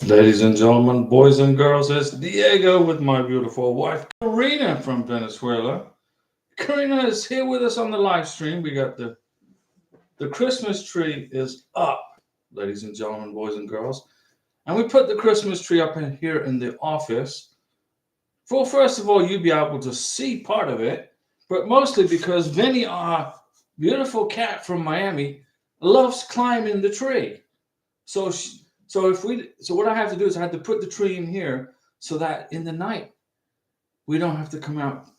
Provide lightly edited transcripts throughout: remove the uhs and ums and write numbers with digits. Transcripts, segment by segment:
Ladies and gentlemen, boys and girls, it's Diego with my beautiful wife, Karina from Venezuela. Karina is here with us on the live stream. We got the Christmas tree is up, ladies and gentlemen, boys and girls. And we put the Christmas tree up in here in the office. For first of all, you be able to see part of it, but mostly because Vinny, our beautiful cat from Miami, loves climbing the tree. So so what I have to do is I have to put the tree in here so that in the night we don't have to come out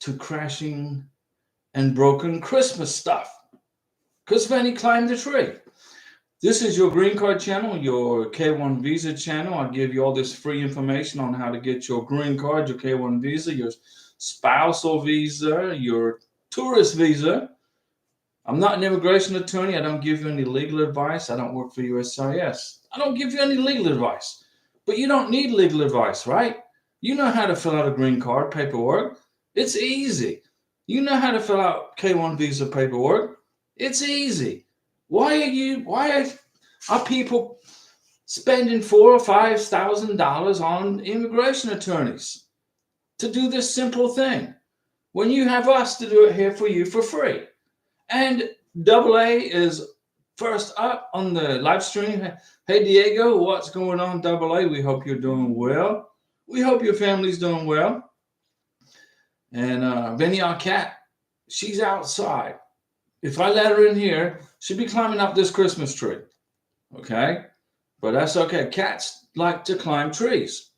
to crashing and broken Christmas stuff. Because Fanny climbed the tree. This is your green card channel, your K1 visa channel. I'll give you all this free information on how to get your green card, your K1 visa, your spousal visa, your tourist visa. I'm not an immigration attorney. I don't give you any legal advice. I don't work for USCIS. I don't give you any legal advice. But you don't need legal advice, right? You know how to fill out a green card paperwork. It's easy. You know how to fill out K1 visa paperwork. It's easy. Why are people spending $4,000 or $5,000 on immigration attorneys to do this simple thing when you have us to do it here for you for free? And Double A is first up on the live stream. Hey, Diego, what's going on, Double A? We hope you're doing well. We hope your family's doing well. And Benny, our cat, she's outside. If I let her in here, she'd be climbing up this Christmas tree. Okay? But that's okay. Cats like to climb trees.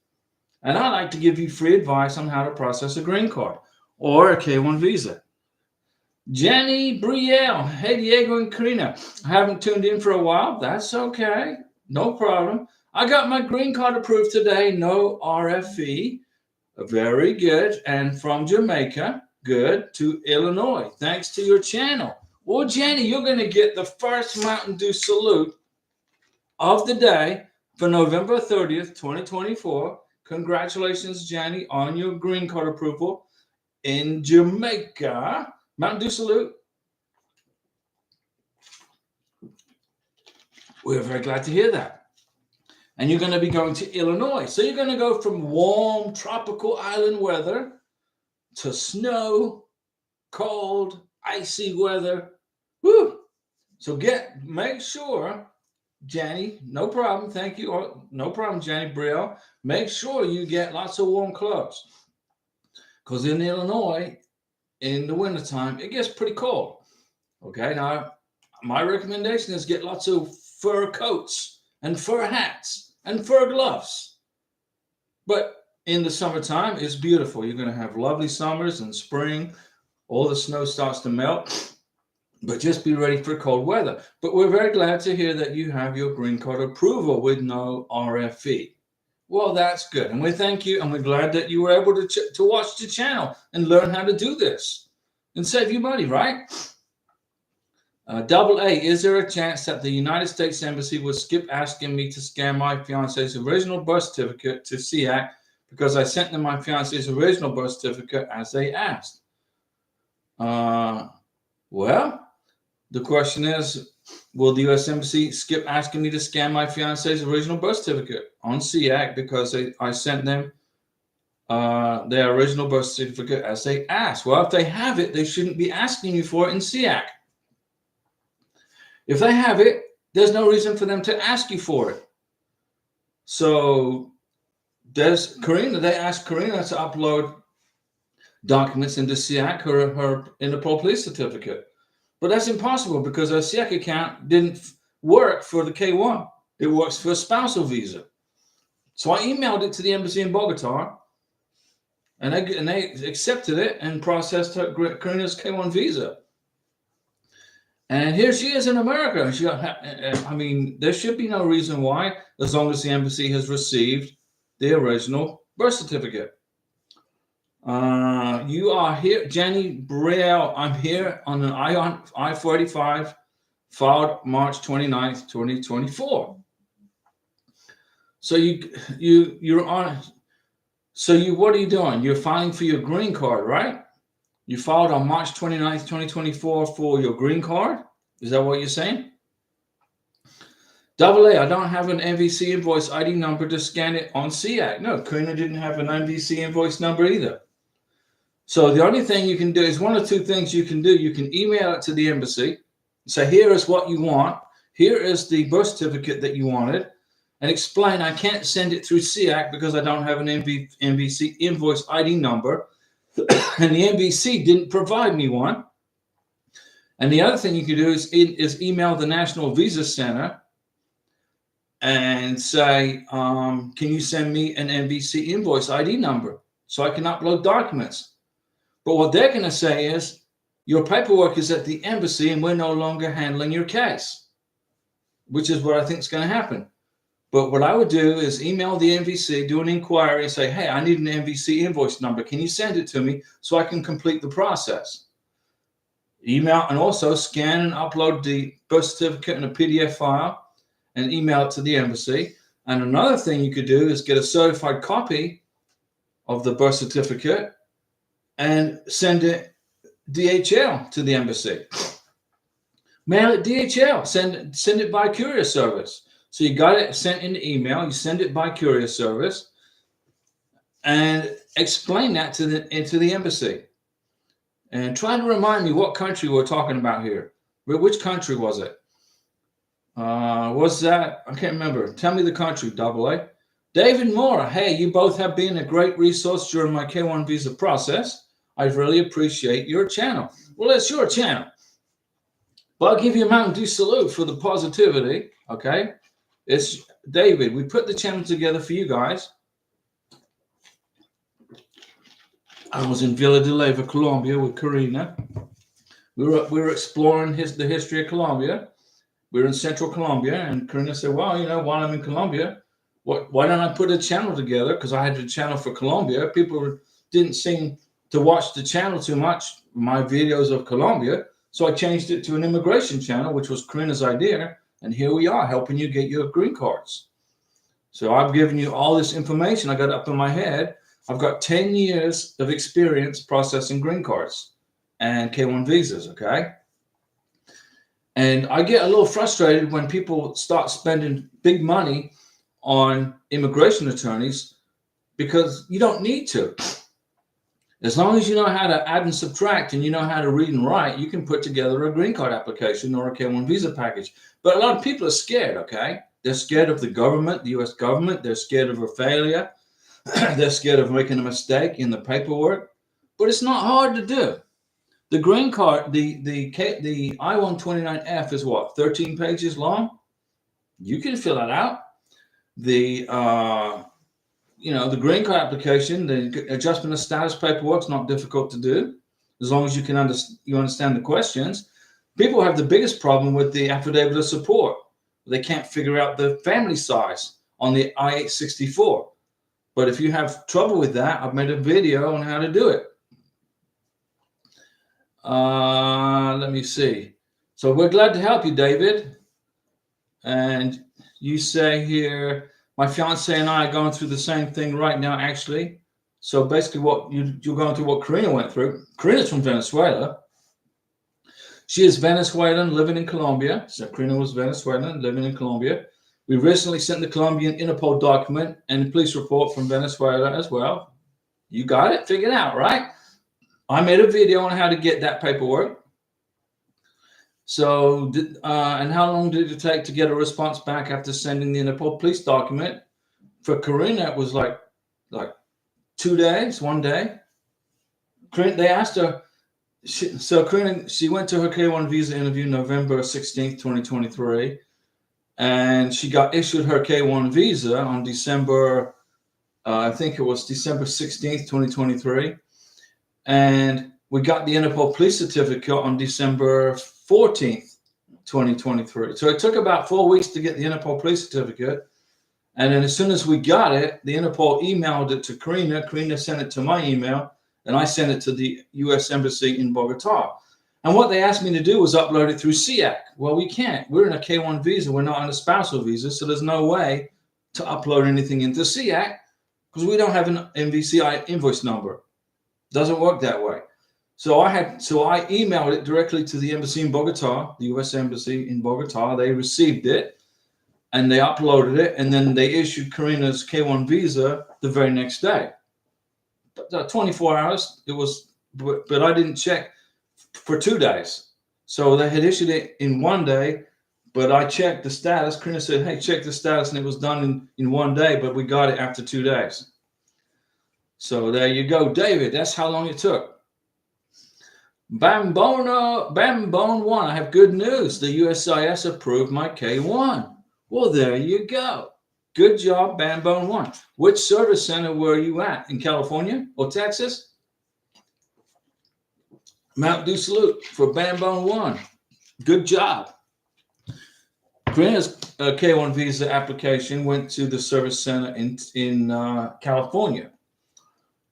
And I like to give you free advice on how to process a green card or a K1 visa. Jenny Brielle, hey Diego and Karina. I haven't tuned in for a while. That's okay. No problem. I got my green card approved today. No RFE. Very good. And from Jamaica, good, to Illinois. Thanks to your channel. Well, Jenny, you're going to get the first Mountain Dew salute of the day for November 30th, 2024. Congratulations, Jenny, on your green card approval in Jamaica. Mountain Dew salute. We're very glad to hear that. And you're going to be going to Illinois. So you're going to go from warm tropical island weather to snow, cold, icy weather. Woo! So make sure, Jenny, no problem. Thank you. No problem, Jenny Brielle. Make sure you get lots of warm clothes. Because in Illinois, in the wintertime, it gets pretty cold. Okay, now my recommendation is get lots of fur coats and fur hats and fur gloves. But in the summertime, it's beautiful. You're going to have lovely summers and spring. All the snow starts to melt. But just be ready for cold weather. But we're very glad to hear that you have your green card approval with no RFE. Well, that's good. And we thank you, and we're glad that you were able to watch the channel and learn how to do this and save you money, right? Double A, is there a chance that the United States Embassy would skip asking me to scan my fiance's original birth certificate to SEAC because I sent them my fiance's original birth certificate as they asked? Well, the question is, will the U.S. Embassy skip asking me to scan my fiance's original birth certificate on SEAC because I sent them their original birth certificate as they asked? Well, if they have it, they shouldn't be asking you for it in SEAC. If they have it, there's no reason for them to ask you for it. So they asked Karina to upload documents into SEAC, her Interpol police certificate. But that's impossible because her SEAC account didn't work for the K1. It works for a spousal visa. So I emailed it to the embassy in Bogota, and they accepted it and processed Karina's K1 visa. And here she is in America. There should be no reason why, as long as the embassy has received the original birth certificate. You are here, Jenny Brielle. I'm here on an I-485 filed March 29th, 2024. So you're on. So what are you doing? You're filing for your green card, right? You filed on March 29th, 2024 for your green card? Is that what you're saying? Double A, I don't have an MVC invoice ID number to scan it on SEAC. No, Karina didn't have an MVC invoice number either. So the only thing you can do is one or two things you can do. You can email it to the embassy, say, here is what you want. Here is the birth certificate that you wanted, and explain I can't send it through SEAC because I don't have an MVC invoice ID number, and the MVC didn't provide me one. And the other thing you can do is email the National Visa Center and say, can you send me an MVC invoice ID number so I can upload documents? But what they're going to say is, your paperwork is at the embassy and we're no longer handling your case, which is what I think is going to happen. But what I would do is email the MVC, do an inquiry and say, hey, I need an MVC invoice number. Can you send it to me so I can complete the process? Email, and also scan and upload the birth certificate in a PDF file and email it to the embassy. And another thing you could do is get a certified copy of the birth certificate and send it DHL to the embassy. Mail it DHL, send it by courier service. So you got it sent in the email, you send it by courier service, and explain that to the embassy. And try to remind me what country we're talking about here. Which country was it? Was that, I can't remember. Tell me the country, double A. David Moore, hey, you both have been a great resource during my K1 visa process. I really appreciate your channel. Well, it's your channel. But I'll give you a Mountain Dew salute for the positivity, okay? It's David. We put the channel together for you guys. I was in Villa de Leyva, Colombia with Karina. We were exploring the history of Colombia. We were in central Colombia, and Karina said, well, you know, while I'm in Colombia, why don't I put a channel together? Because I had a channel for Colombia. People didn't seem to watch the channel too much, my videos of Colombia. So I changed it to an immigration channel, which was Karina's idea. And here we are, helping you get your green cards. So I've given you all this information. I got up in my head. I've got 10 years of experience processing green cards and K1 visas, okay? And I get a little frustrated when people start spending big money on immigration attorneys because you don't need to. As long as you know how to add and subtract and you know how to read and write, you can put together a green card application or a K1 visa package. But a lot of people are scared, okay? They're scared of the government, the U.S. government. They're scared of a failure. They're scared of making a mistake in the paperwork. But it's not hard to do. The green card, the I-129F is what, 13 pages long? You can fill that out. The green card application, the adjustment of status paperwork is not difficult to do, as long as you can understand the questions. People have the biggest problem with the affidavit of support. They can't figure out the family size on the I-864. But if you have trouble with that, I've made a video on how to do it. Let me see. So we're glad to help you, David. And you say here, my fiance and I are going through the same thing right now, actually. So basically what you're going through what Karina went through. Karina's from Venezuela. She is Venezuelan living in Colombia. So Karina was Venezuelan living in Colombia. We recently sent the Colombian Interpol document and the police report from Venezuela as well. You got it? Figured out, right? I made a video on how to get that paperwork. So, and how long did it take to get a response back after sending the Interpol police document? For Karina, it was like 2 days, 1 day. They asked her, Karina, she went to her K1 visa interview November 16th, 2023. And she got issued her K1 visa on December, I think it was December 16th, 2023. And we got the Interpol police certificate on December 14th, 2023. So it took about 4 weeks to get the Interpol police certificate. And then as soon as we got it, the Interpol emailed it to Karina. Karina sent it to my email, and I sent it to the U.S. Embassy in Bogota. And what they asked me to do was upload it through SEAC. Well, we can't. We're in a K1 visa. We're not on a spousal visa, so there's no way to upload anything into SEAC because we don't have an MVCI invoice number. Doesn't work that way. So I emailed it directly to the embassy in Bogota, the U.S. Embassy in Bogota. They received it. and they uploaded it, and then they issued Karina's K1 visa the very next day. 24 hours. It was, but I didn't check for 2 days. So they had issued it in 1 day, but I checked the status. Karina said, hey, check the status, and it was done in 1 day, but we got it after 2 days. So there you go, David. That's how long it took. Bambone 1. I have good news. The USIS approved my K1. Well, there you go. Good job, Bambone 1. Which service center were you at? In California or Texas? Mount Dew salute for Bambone 1. Good job. Karina's K1 visa application went to the service center in California.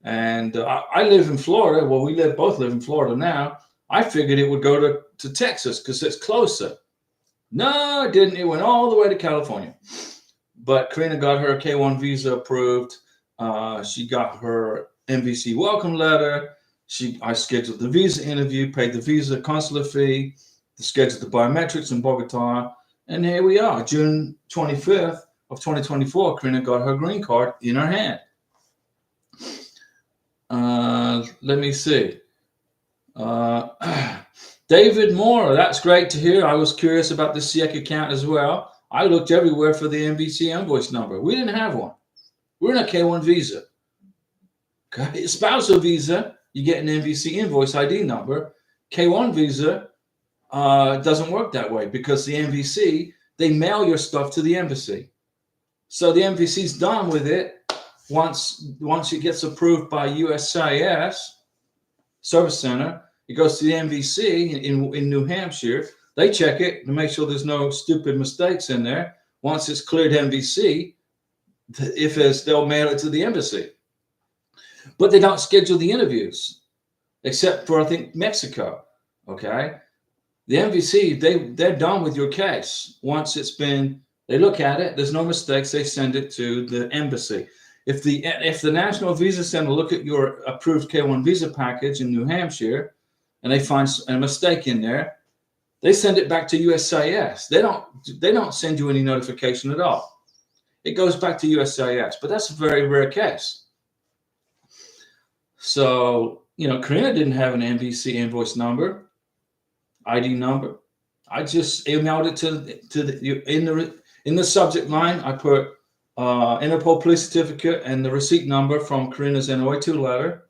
And I live in Florida. Well, we both live in Florida now. I figured it would go to Texas because it's closer. No, it didn't. It went all the way to California. But Karina got her K1 visa approved. She got her NVC welcome letter. I scheduled the visa interview, paid the visa consular fee, scheduled the biometrics in Bogota. And here we are, June 25th of 2024. Karina got her green card in her hand. Let me see. David Moore, that's great to hear. I was curious about the SIEC account as well. I looked everywhere for the NVC invoice number. We didn't have one. We're in a K1 visa. Okay. Spousal visa, you get an NVC invoice ID number. K1 visa doesn't work that way because the NVC, they mail your stuff to the embassy. So the embasy's done with it. Once it gets approved by USIS Service Center, it goes to the MVC in New Hampshire. They check it to make sure there's no stupid mistakes in there. Once it's cleared MVC, they'll mail it to the embassy. But they don't schedule the interviews, except for, I think, Mexico. Okay? The MVC, they're done with your case. Once they look at it, there's no mistakes, they send it to the embassy. If the National Visa Center look at your approved K1 visa package in New Hampshire and they find a mistake in there, they send it back to USIS. They don't send you any notification at all. It goes back to USIS, but that's a very rare case. So, Karina didn't have an MVC invoice number, ID number. I just emailed it in the subject line. I put Interpol police certificate and the receipt number from Karina's NOA2 letter.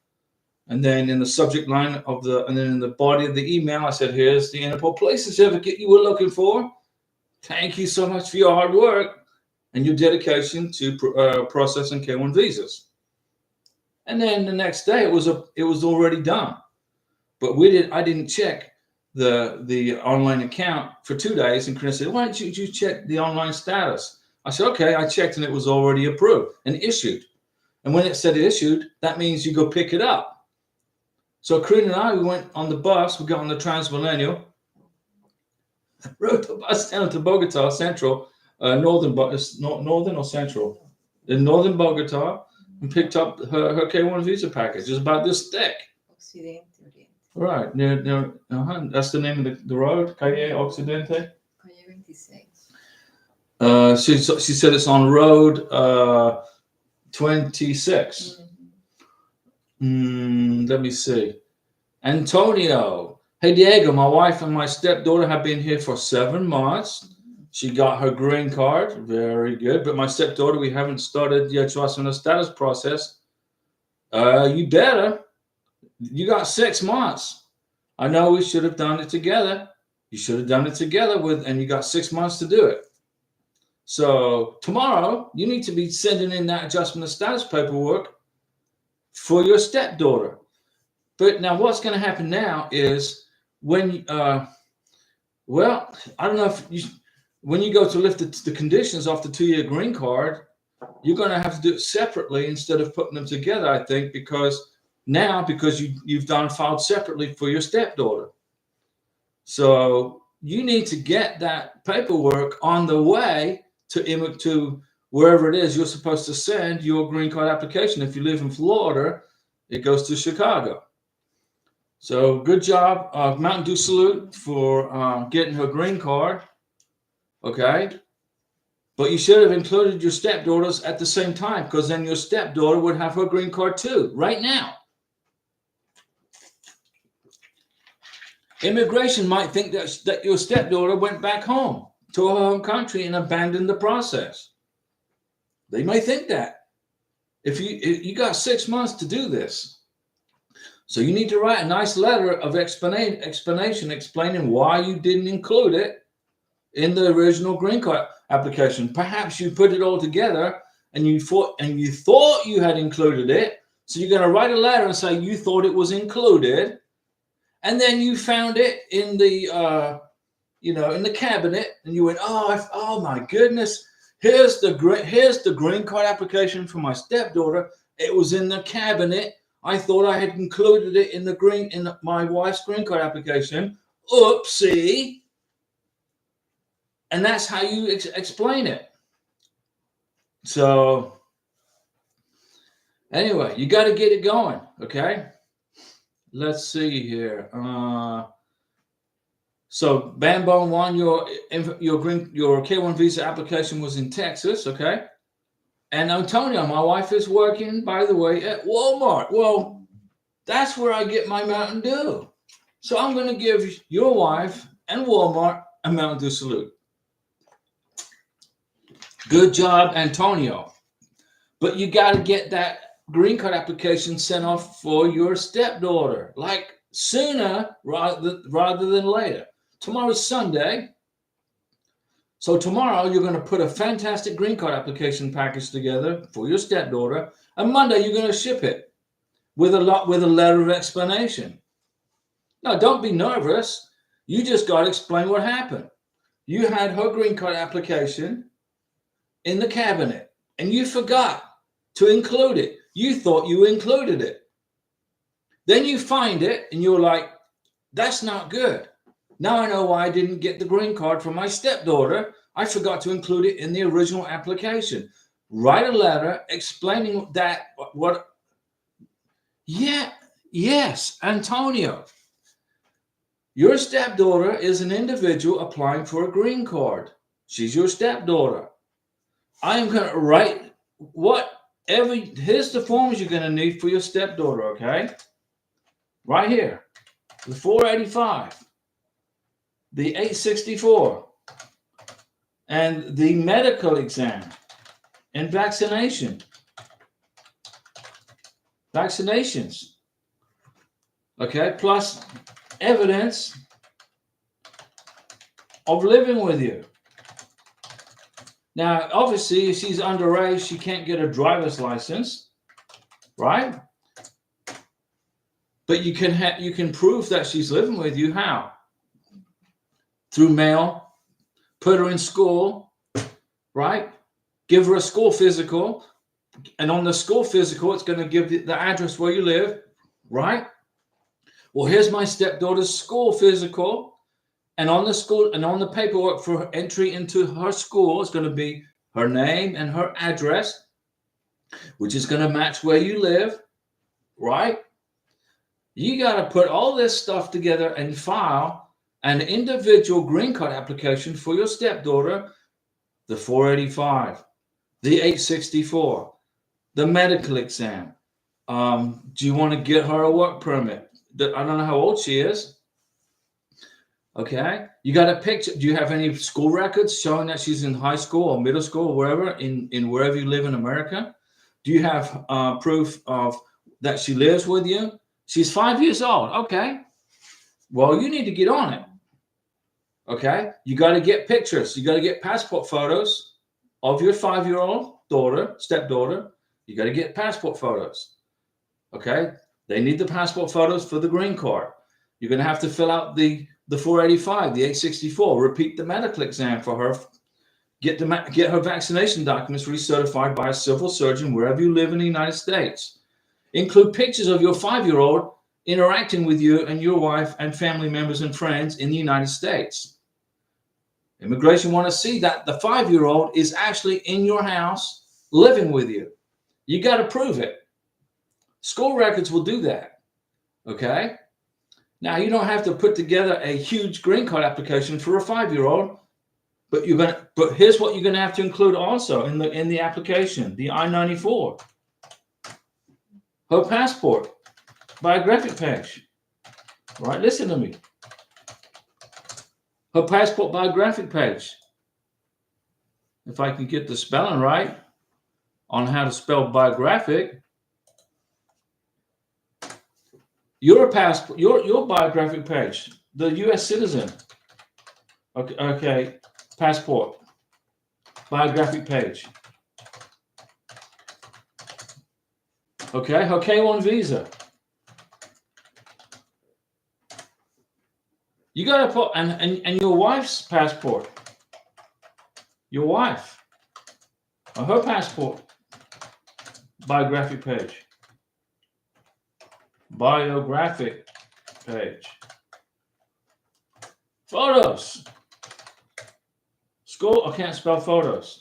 And then in the subject line and then in the body of the email, I said, here's the Interpol police certificate you were looking for. Thank you so much for your hard work and your dedication to processing K1 visas. And then the next day it was already done. But I didn't check the online account for 2 days. And Karina said, why don't you check the online status? I said, okay, I checked and it was already approved and issued. And when it said issued, that means you go pick it up. So Karina and I, we went on the bus, we got on the Transmillennial, rode the bus down to Bogota Central, northern or central? In northern Bogota, and picked up her K1 visa package. It's about this thick. Occidente, Oriente. Right, that's the name of the road, Calle Occidente? Calle 26. She said it's on road 26. Let me see. Antonio. Hey, Diego, my wife and my stepdaughter have been here for 7 months. She got her green card. Very good. But my stepdaughter, we haven't started the adjustment of status process. You better. You got 6 months. I know we should have done it together. You should have done it together and you got 6 months to do it. So tomorrow, you need to be sending in that adjustment of status paperwork for your stepdaughter. But now what's going to happen now is when, I don't know when you go to lift the conditions off the 2-year green card, you're going to have to do it separately instead of putting them together, I think, because you've filed separately for your stepdaughter. So you need to get that paperwork on the way to wherever it is you're supposed to send your green card application. If you live in Florida, it goes to Chicago. So good job, Mountain Dew salute for getting her green card. Okay. But you should have included your stepdaughters at the same time, because then your stepdaughter would have her green card too, right now. Immigration might think that your stepdaughter went back home to her home country and abandoned the process. They may think that. If you got 6 months to do this. So you need to write a nice letter of explanation explaining why you didn't include it in the original green card application. Perhaps you put it all together and you thought you had included it. So you're going to write a letter and say you thought it was included, and then you found it in the in the cabinet, and you went, oh my goodness, here's the green card application for my stepdaughter. It was in the cabinet. I thought I had included it in my wife's green card application. Oopsie. And that's how you explain it. So anyway, you got to get it going, okay? Let's see here. So Bambone 1, your K1 visa application was in Texas, okay? And Antonio, my wife, is working, by the way, at Walmart. Well, that's where I get my Mountain Dew. So I'm going to give your wife and Walmart a Mountain Dew salute. Good job, Antonio. But you got to get that green card application sent off for your stepdaughter, like sooner rather than later. Tomorrow's Sunday. So tomorrow you're going to put a fantastic green card application package together for your stepdaughter, and Monday you're going to ship it with a letter of explanation. Now, don't be nervous. You just got to explain what happened. You had her green card application in the cabinet, and you forgot to include it. You thought you included it. Then you find it, and you're like, that's not good. Now I know why I didn't get the green card for my stepdaughter. I forgot to include it in the original application. Write a letter explaining that. Yes, Antonio. Your stepdaughter is an individual applying for a green card. She's your stepdaughter. I am going to write here's the forms you're going to need for your stepdaughter, okay? Right here. The 485. The 864, and the medical exam and vaccinations, okay, plus evidence of living with you. Now, obviously, if she's underage, she can't get a driver's license, right? But you can prove that she's living with you. How? Through mail, put her in school, right? Give her a school physical, and on the school physical, it's going to give the address where you live, right? Well, here's my stepdaughter's school physical, and on the paperwork for her entry into her school, it's going to be her name and her address, which is going to match where you live, right? You got to put all this stuff together and file an individual green card application for your stepdaughter, the 485, the 864, the medical exam. Do you want to get her a work permit? I don't know how old she is. Okay. You got a picture. Do you have any school records showing that she's in high school or middle school or wherever in wherever you live in America? Do you have proof of that she lives with you? She's 5 years old. Okay. Well, you need to get on it. Okay, you got to get pictures. You got to get passport photos of your 5-year-old stepdaughter. You got to get passport photos. Okay, they need the passport photos for the green card. You're going to have to fill out the 485, the 864. Repeat the medical exam for her. Get her vaccination documents recertified by a civil surgeon wherever you live in the United States. Include pictures of your 5-year-old interacting with you and your wife and family members and friends in the United States. Immigration want to see that the 5-year-old is actually in your house living with you. You got to prove it. School records will do that. Okay? Now, you don't have to put together a huge green card application for a 5-year-old. But here's what you're gonna have to include also in the application: the I-94, her passport, biographic page. Right? Listen to me. Her passport biographic page. If I can get the spelling right on how to spell biographic, your passport, your biographic page, the U.S. citizen. Okay, passport, biographic page. Okay, her K-1 visa. You gotta put and your wife's passport. Your wife, her passport, biographic page. Biographic page. Photos. School, I can't spell photos.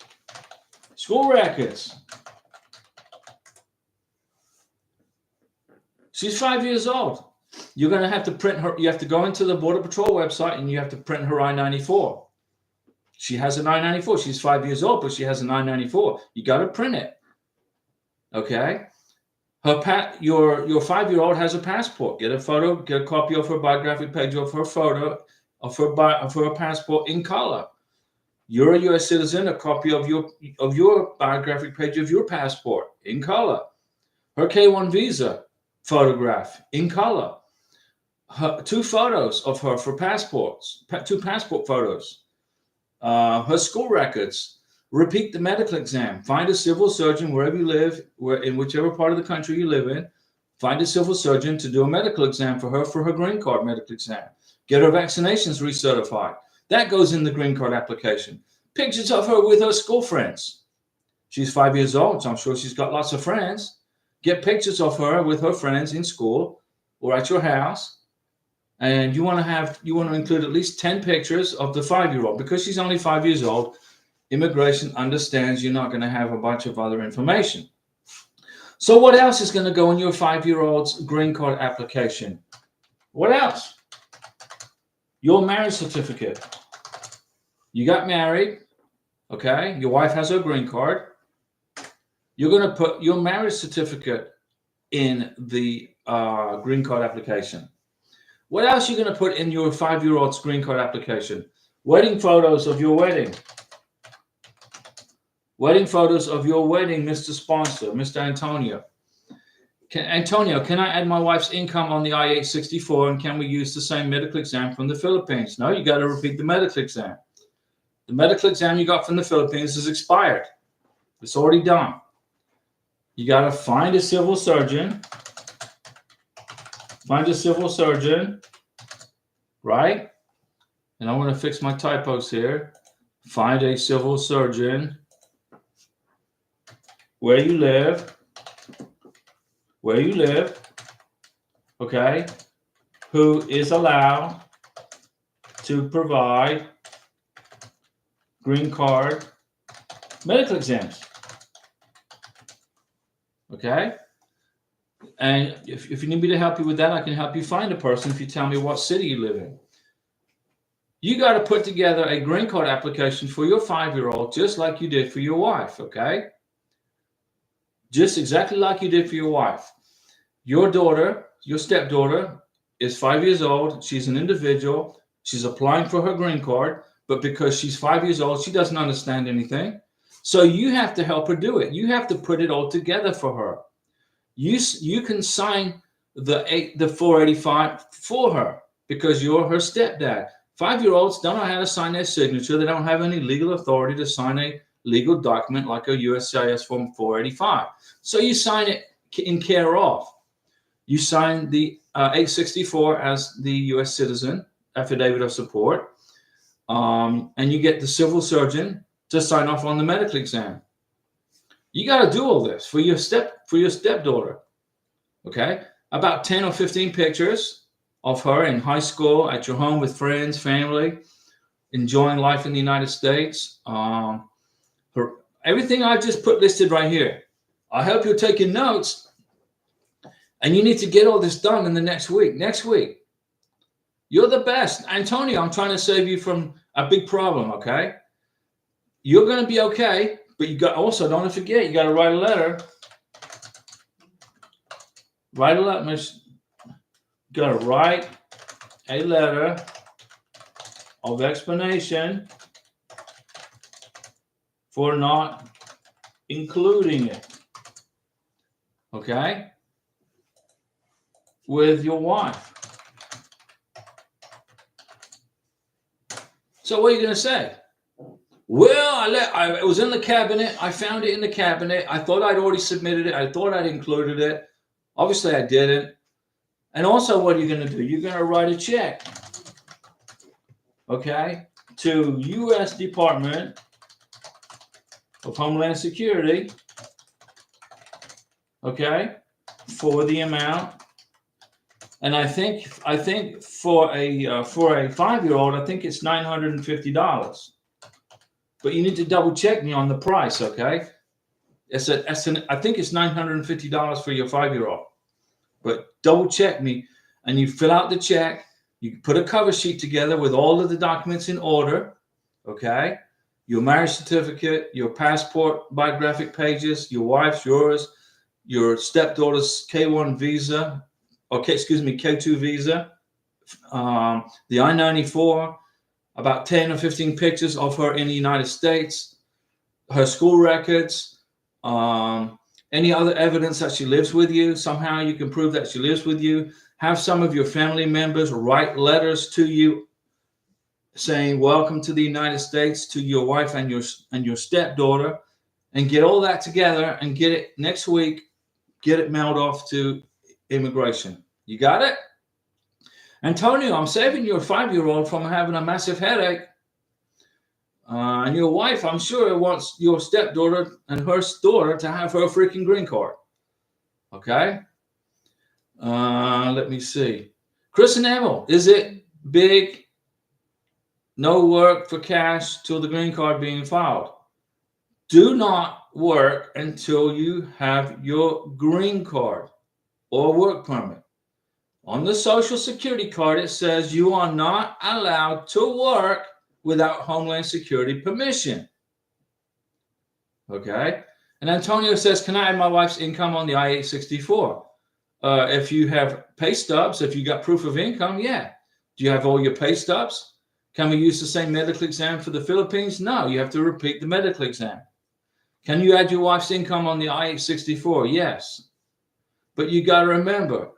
School records. She's 5 years old. You're going to have to print her. You have to go into the Border Patrol website and you have to print her I-94. She has an I-94. She's 5 years old, but she has an I-94. You got to print it. Okay? Your 5-year-old has a passport. Get a photo. Get a copy of her biographic page of her photo of her passport in color. You're a U.S. citizen. A copy of your biographic page of your passport in color. Her K-1 visa photograph in color. Two photos of her for passports. Two passport photos. Her school records. Repeat the medical exam. Find a civil surgeon wherever you live, in whichever part of the country you live in. Find a civil surgeon to do a medical exam for her green card medical exam. Get her vaccinations recertified. That goes in the green card application. Pictures of her with her school friends. She's 5 years old, so I'm sure she's got lots of friends. Get pictures of her with her friends in school or at your house. And you want to include at least 10 pictures of the 5-year-old. Because she's only 5 years old, immigration understands you're not going to have a bunch of other information. So what else is going to go in your 5-year-old's green card application? What else? Your marriage certificate. You got married, okay? Your wife has her green card. You're going to put your marriage certificate in the green card application. What else are you going to put in your 5-year-old's green card application? Wedding photos of your wedding. Wedding photos of your wedding, Mr. Sponsor, Mr. Antonio. Antonio, can I add my wife's income on the I-864 and can we use the same medical exam from the Philippines? No, you got to repeat the medical exam. The medical exam you got from the Philippines is expired. It's already done. You got to find a civil surgeon. Find a civil surgeon, right? And I want to fix my typos here. Find a civil surgeon where you live, okay, who is allowed to provide green card medical exams, okay? And if you need me to help you with that, I can help you find a person if you tell me what city you live in. You got to put together a green card application for your 5-year-old just like you did for your wife, okay? Just exactly like you did for your wife. Your daughter, your stepdaughter, is 5 years old. She's an individual. She's applying for her green card, but because she's 5 years old, she doesn't understand anything. So you have to help her do it. You have to put it all together for her. You can sign the 485 for her because you're her stepdad. 5-year-olds don't know how to sign their signature. They don't have any legal authority to sign a legal document like a USCIS Form 485. So you sign it in care of. You sign the 864 as the U.S. citizen, affidavit of support, and you get the civil surgeon to sign off on the medical exam. You got to do all this for your stepdaughter, okay? About 10 or 15 pictures of her in high school, at your home with friends, family, enjoying life in the United States. Everything I just put listed right here. I hope you're taking notes, and you need to get all this done in the next week. Next week, you're the best, Antonio. I'm trying to save you from a big problem, okay? you're going to be okay. But you got also, don't forget, you got to write a letter. Write a letter, Miss. You got to write a letter of explanation for not including it. Okay? With your wife. So what are you going to say? Well, it was in the cabinet. I found it in the cabinet. I thought I'd already submitted it. I thought I'd included it. Obviously, I didn't. And also, what are you going to do? You're going to write a check, okay, to U.S. Department of Homeland Security, okay, for the amount. And I think for a 5-year-old, I think it's $950. But you need to double check me on the price, okay? I think it's $950 for your 5-year-old. But double check me, and you fill out the check. You put a cover sheet together with all of the documents in order, okay? Your marriage certificate, your passport, biographic pages, your wife's, yours, your stepdaughter's K1 visa, K2 visa, the I-94, about 10 or 15 pictures of her in the United States, her school records, any other evidence that she lives with you. Somehow you can prove that she lives with you. Have some of your family members write letters to you saying, welcome to the United States, to your wife and your stepdaughter, and get all that together and get it next week, get it mailed off to immigration. You got it? Antonio, I'm saving your 5-year-old from having a massive headache. And your wife, I'm sure, wants your stepdaughter and her daughter to have her freaking green card. Okay? Let me see. Chris and Emil, is it big? No work for cash till the green card being filed. Do not work until you have your green card or work permit. On the Social Security card, it says you are not allowed to work without Homeland Security permission. Okay? And Antonio says, can I add my wife's income on the I-864? If you have pay stubs, if you got proof of income, yeah. Do you have all your pay stubs? Can we use the same medical exam for the Philippines? No, you have to repeat the medical exam. Can you add your wife's income on the I-864? Yes. But you got to remember,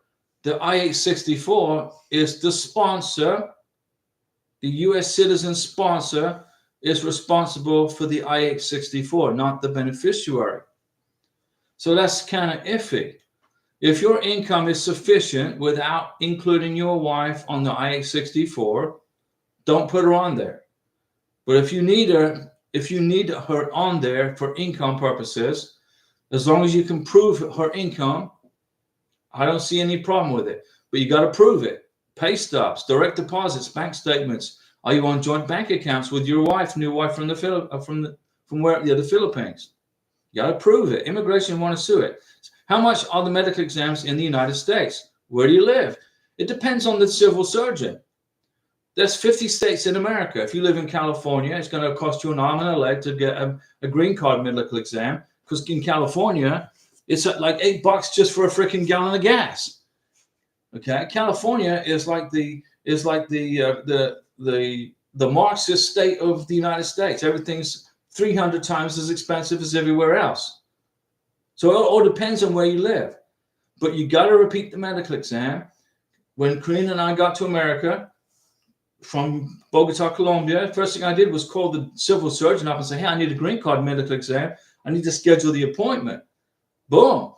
the I-864 is the sponsor. The U.S. citizen sponsor is responsible for the I-864, not the beneficiary. So that's kind of iffy. If your income is sufficient without including your wife on the I-864, don't put her on there. But if you need her on there for income purposes, as long as you can prove her income, I don't see any problem with it. But you got to prove it. Pay stubs, direct deposits, bank statements. Are you on joint bank accounts with your wife, new wife from the Philippines? You got to prove it. Immigration want to sue it. How much are the medical exams in the United States? Where do you live? It depends on the civil surgeon. There's 50 states in America. If you live in California, it's going to cost you an arm and a leg to get a green card medical exam, because in California, it's like $8 just for a freaking gallon of gas. Okay, California is like the Marxist state of the United States. Everything's 300 times as expensive as everywhere else. So it all depends on where you live. But you got to repeat the medical exam. When Karina and I got to America from Bogota, Colombia, first thing I did was call the civil surgeon up and say, hey, I need a green card medical exam. I need to schedule the appointment. Boom.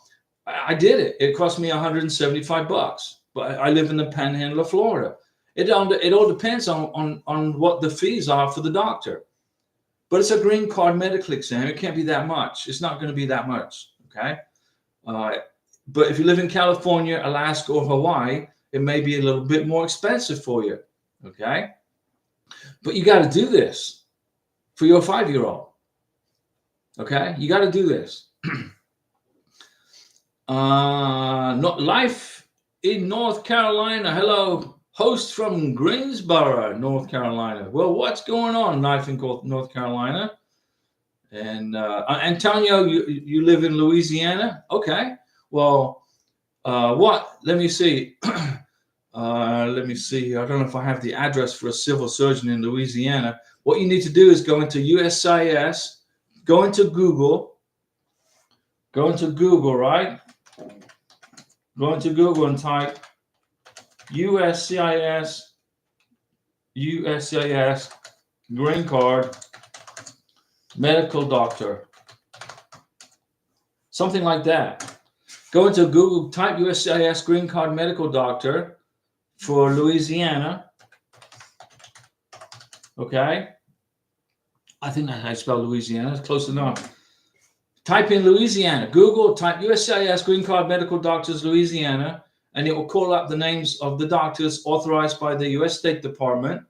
I did it. It cost me $175. But I live in the Panhandle of Florida. It all depends on what the fees are for the doctor. But it's a green card medical exam. It can't be that much. It's not going to be that much. Okay. But if you live in California, Alaska, or Hawaii, it may be a little bit more expensive for you. Okay. But you got to do this for your 5-year-old. Okay. You got to do this. Life in North Carolina. Hello, host from Greensboro, North Carolina. Well, what's going on, Life in North Carolina? And Antonio, you live in Louisiana? Okay. Well, what? Let me see. Let me see. I don't know if I have the address for a civil surgeon in Louisiana. What you need to do is go into USCIS, go into Google, right? Go into Google and type USCIS green card medical doctor, something like that. Go into Google, type USCIS green card medical doctor for Louisiana. Okay, I think that's how you spell Louisiana. It's close enough. Type in Louisiana. Google, type USCIS green card medical doctors Louisiana, and it will call up the names of the doctors authorized by the U.S. State Department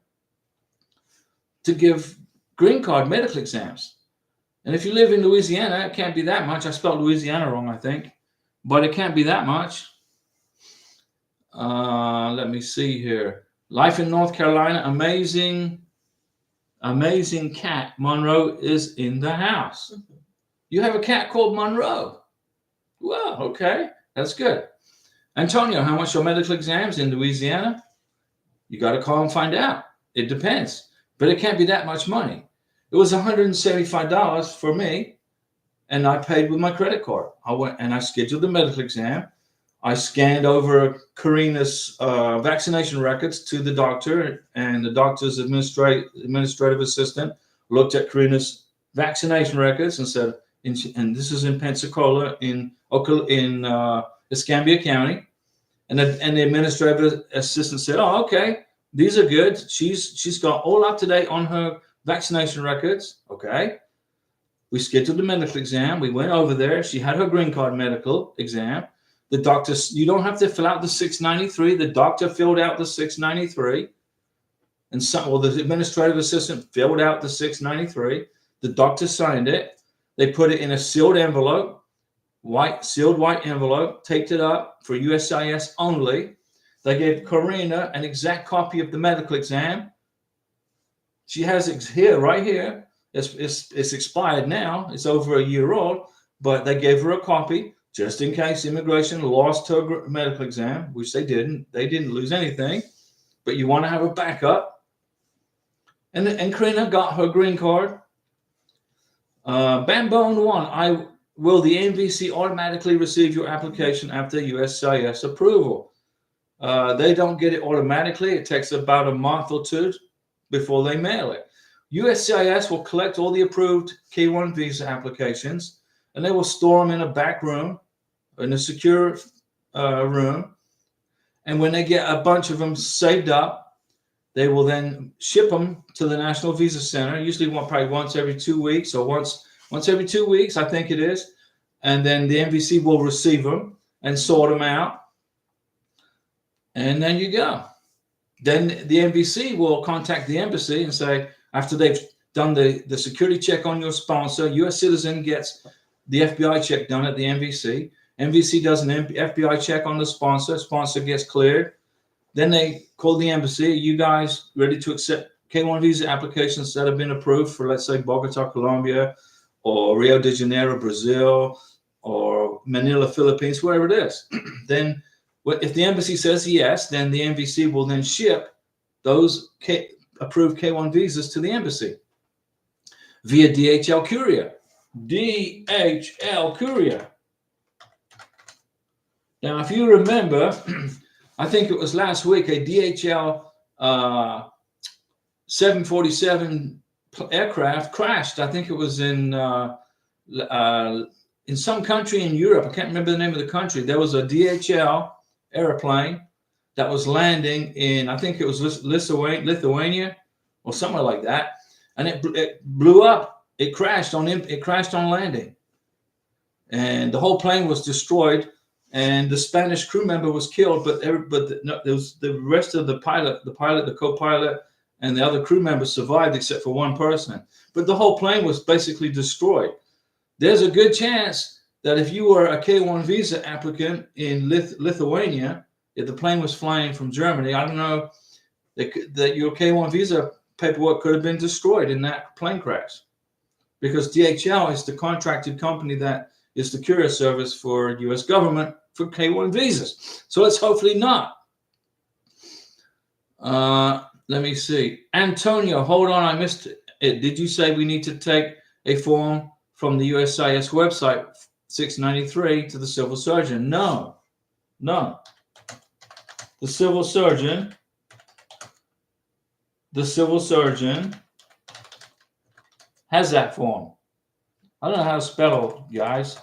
to give green card medical exams. And if you live in Louisiana, it can't be that much. I spelled Louisiana wrong, I think, but it can't be that much. Let me see here. Life in North Carolina, amazing cat. Monroe is in the house. You have a cat called Monroe. Well, okay, that's good. Antonio, how much are medical exams in Louisiana? You got to call and find out. It depends, but it can't be that much money. It was $175 for me, and I paid with my credit card. I went and I scheduled the medical exam. I scanned over Karina's vaccination records to the doctor, and the doctor's administrative assistant looked at Karina's vaccination records and said, and this is in Pensacola, in Escambia County, and the administrative assistant said, "Oh, okay, these are good. She's got all up to date on her vaccination records." Okay, we scheduled the medical exam. We went over there. She had her green card medical exam. The doctor, you don't have to fill out the 693. The doctor filled out the 693, and the administrative assistant filled out the 693. The doctor signed it. They put it in a sealed envelope, sealed white envelope, taped it up for USCIS only. They gave Karina an exact copy of the medical exam. She has it here, right here. It's expired now. It's over a year old, but they gave her a copy just in case immigration lost her medical exam, which they didn't. They didn't lose anything, but you want to have a backup. And Karina got her green card. Bambone 1, will the NVC automatically receive your application after USCIS approval? They don't get it automatically. It takes about a month or two before they mail it. USCIS will collect all the approved K-1 visa applications, and they will store them in a back room, in a secure room. And when they get a bunch of them saved up, they will then ship them to the National Visa Center, usually probably once every 2 weeks or once every 2 weeks, I think it is. And then the NVC will receive them and sort them out. And then you go. Then the NVC will contact the embassy and say, after they've done the security check on your sponsor, U.S. citizen gets the FBI check done at the NVC. NVC does an FBI check on the sponsor gets cleared. Then they call the embassy. You guys ready to accept K-1 visa applications that have been approved for, let's say, Bogota, Colombia, or Rio de Janeiro, Brazil, or Manila, Philippines, wherever it is. Then if the embassy says yes, then the NVC will then ship those approved K-1 visas to the embassy via DHL courier. DHL courier. Now, if you remember, I think it was last week, a DHL 747 aircraft crashed. I think it was in some country in Europe. I can't remember the name of the country. There was a DHL airplane that was landing in, I think it was Lithuania or somewhere like that, and it blew up. It crashed on landing, and the whole plane was destroyed. And the Spanish crew member was killed, but there was the rest of the pilot, the co-pilot, and the other crew members survived except for one person. But the whole plane was basically destroyed. There's a good chance that if you were a K-1 visa applicant in Lithuania, if the plane was flying from Germany, I don't know, that your K-1 visa paperwork could have been destroyed in that plane crash. because DHL is the contracted company that is the courier service for U.S. government for K-1 visas. So let's hopefully not. Let me see. Antonio, hold on, I missed it. Did you say we need to take a form from the USCIS website 693 to the civil surgeon? No. The civil surgeon has that form. I don't know how to spell it, guys.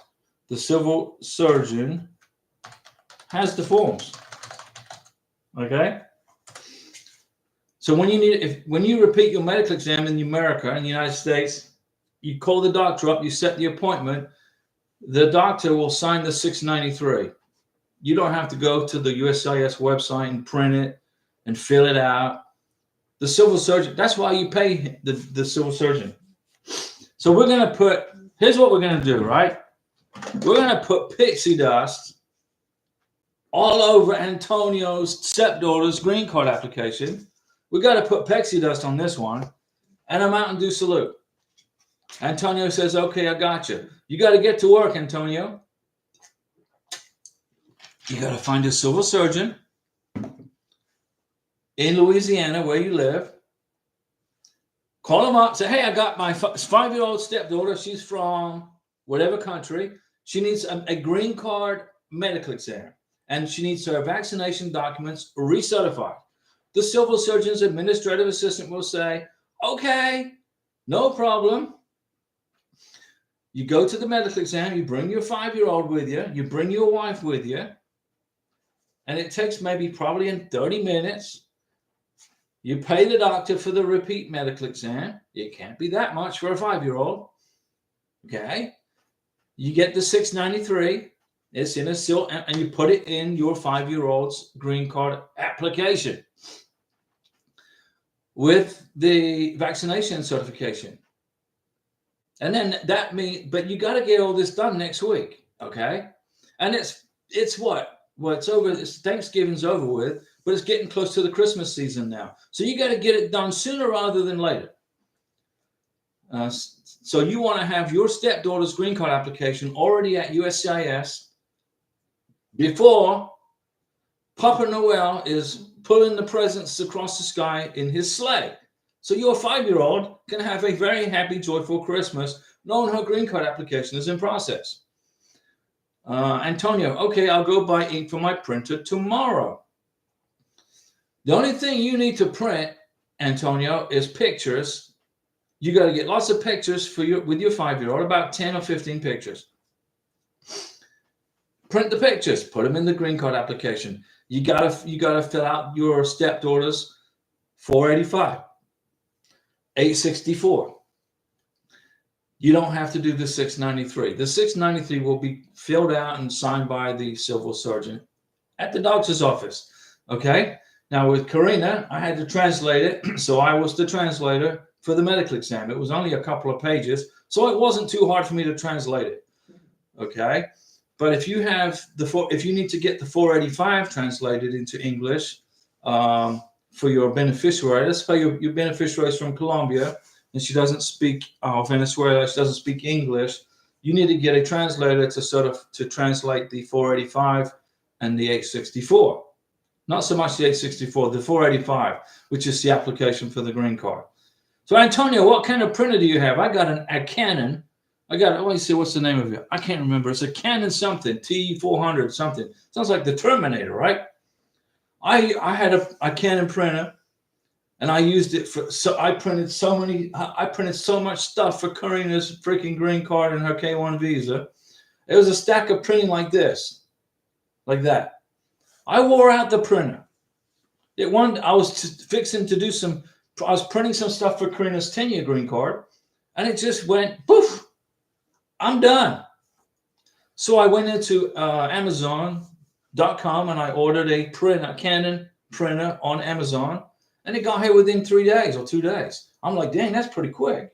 The civil surgeon has the forms. Okay? So when you repeat your medical exam in America, in the United States, you call the doctor up, you set the appointment, the doctor will sign the 693. You don't have to go to the USCIS website and print it and fill it out. The civil surgeon, that's why you pay the civil surgeon. So we're going to put, here's what we're going to do, right? We're going to put pixie dust all over Antonio's stepdaughter's green card application. We got to put pixie dust on this one and a Mountain Dew salute. Antonio says, okay, I got you. You got to get to work, Antonio. You got to find a civil surgeon in Louisiana where you live. Call them up. Say, hey, I got my 5-year-old stepdaughter. She's from whatever country. She needs a green card medical exam. And she needs her vaccination documents recertified. The civil surgeon's administrative assistant will say, okay, no problem. You go to the medical exam. You bring your 5-year-old with you. You bring your wife with you. And it takes probably in 30 minutes. You pay the doctor for the repeat medical exam. It can't be that much for a 5-year-old. Okay. You get the 693. It's in a seal, and you put it in your 5-year-old's green card application with the vaccination certification. And then that means, but you got to get all this done next week. Okay. And it's what? Well, it's over. Thanksgiving's over with, but it's getting close to the Christmas season now. So you got to get it done sooner rather than later. So you want to have your stepdaughter's green card application already at USCIS before Papa Noel is pulling the presents across the sky in his sleigh. So your 5-year-old can have a very happy, joyful Christmas knowing her green card application is in process. Antonio, okay, I'll go buy ink for my printer tomorrow. The only thing you need to print, Antonio, is pictures. You got to get lots of pictures with your 5-year-old, about 10 or 15 pictures. Print the pictures, put them in the green card application. You gotta fill out your stepdaughter's 485, 864. You don't have to do the 693. The 693 will be filled out and signed by the civil surgeon at the doctor's office. Okay. Now with Karina, I had to translate it, so I was the translator for the medical exam. It was only a couple of pages, so it wasn't too hard for me to translate it. Okay. But if you need to get the 485 translated into English for your beneficiary, let's say your beneficiary is from Colombia and she doesn't speak Venezuela, she doesn't speak English, you need to get a translator to translate the 485 and the 864. Not so much the 864, the 485, which is the application for the green card. So Antonio, what kind of printer do you have? I got a Canon. let me see, what's the name of it? I can't remember. It's a Canon something, T400 something. Sounds like the Terminator, right? I had a Canon printer, and I used it I printed so much stuff for Karina's freaking green card and her K-1 visa. It was a stack of printing like this, like that. I wore out the printer. I was fixing to do I was printing some stuff for Karina's 10-year green card, and it just went poof. I'm done. So I went into Amazon.com and I ordered a Canon printer on Amazon, and it got here within 3 days or 2 days. I'm like, dang, that's pretty quick.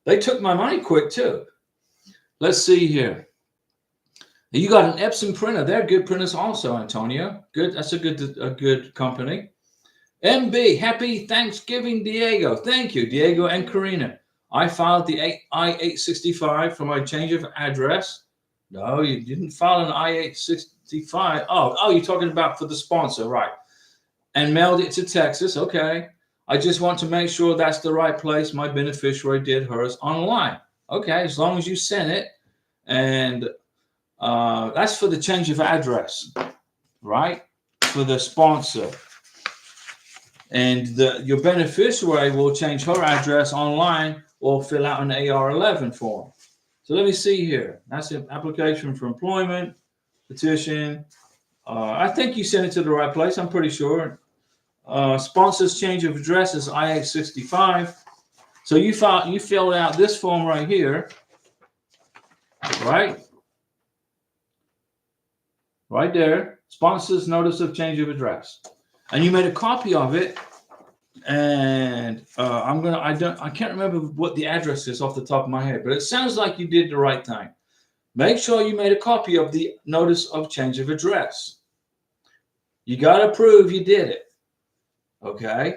They took my money quick too. Let's see here. You got an Epson printer. They're good printers also, Antonio. Good. That's a good company. MB, happy Thanksgiving, Diego. Thank you, Diego and Karina. I filed the I-865 for my change of address. No, you didn't file an I-865. Oh, you're talking about for the sponsor, right? And mailed it to Texas. Okay. I just want to make sure that's the right place. My beneficiary did hers online. Okay, as long as you sent it. And that's for the change of address, right? For the sponsor. And your beneficiary will change her address online or fill out an AR-11 form. So let me see here. That's an application for employment, petition. I think you sent it to the right place. I'm pretty sure. Sponsor's change of address is I-865. So you filled out this form right here, right? Right there. Sponsor's notice of change of address. And you made a copy of it. And I can't remember what the address is off the top of my head, but it sounds like you did the right thing. Make sure you made a copy of the notice of change of address. You got to prove you did it. Okay.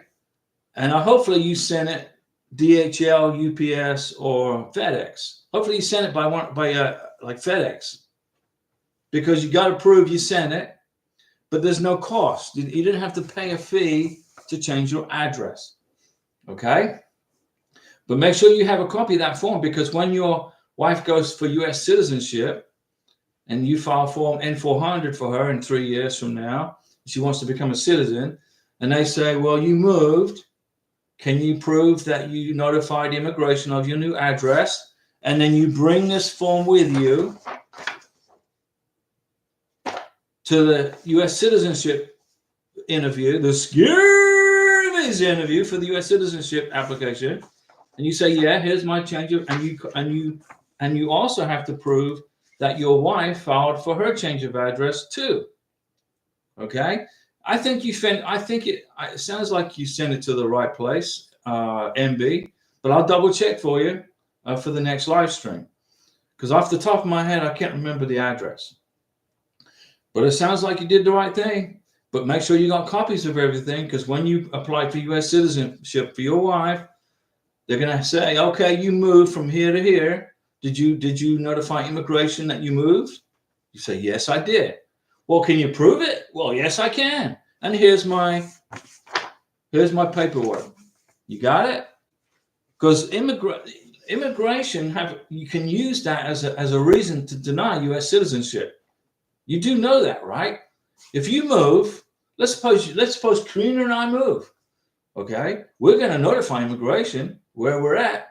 And hopefully you sent it DHL, UPS, or FedEx. Hopefully you sent it by like FedEx, because you got to prove you sent it, but there's no cost. You didn't have to pay a fee to change your address. Okay. But make sure you have a copy of that form, because when your wife goes for U.S. citizenship and you file form N-400 for her in 3 years from now, she wants to become a citizen, and they say, well, you moved. Can you prove that you notified immigration of your new address? And then you bring this form with you to the U.S. citizenship interview, the scary visa interview for the U.S. citizenship application, and you say, yeah, here's my change of, and you also have to prove that your wife filed for her change of address too. Okay. I think it sounds like you sent it to the right place, MB, but I'll double check for you for the next live stream, because off the top of my head, I can't remember the address. But it sounds like you did the right thing. But make sure you got copies of everything, because when you apply for U.S. citizenship for your wife, they're going to say, okay, you moved from here to here. Did you notify immigration that you moved? You say, yes, I did. Well, can you prove it? Well, yes, I can. And here's my paperwork. You got it? Because immigration you can use that as a reason to deny U.S. citizenship. You do know that, right? If you move, let's suppose Karina and I move. Okay, we're going to notify immigration where we're at.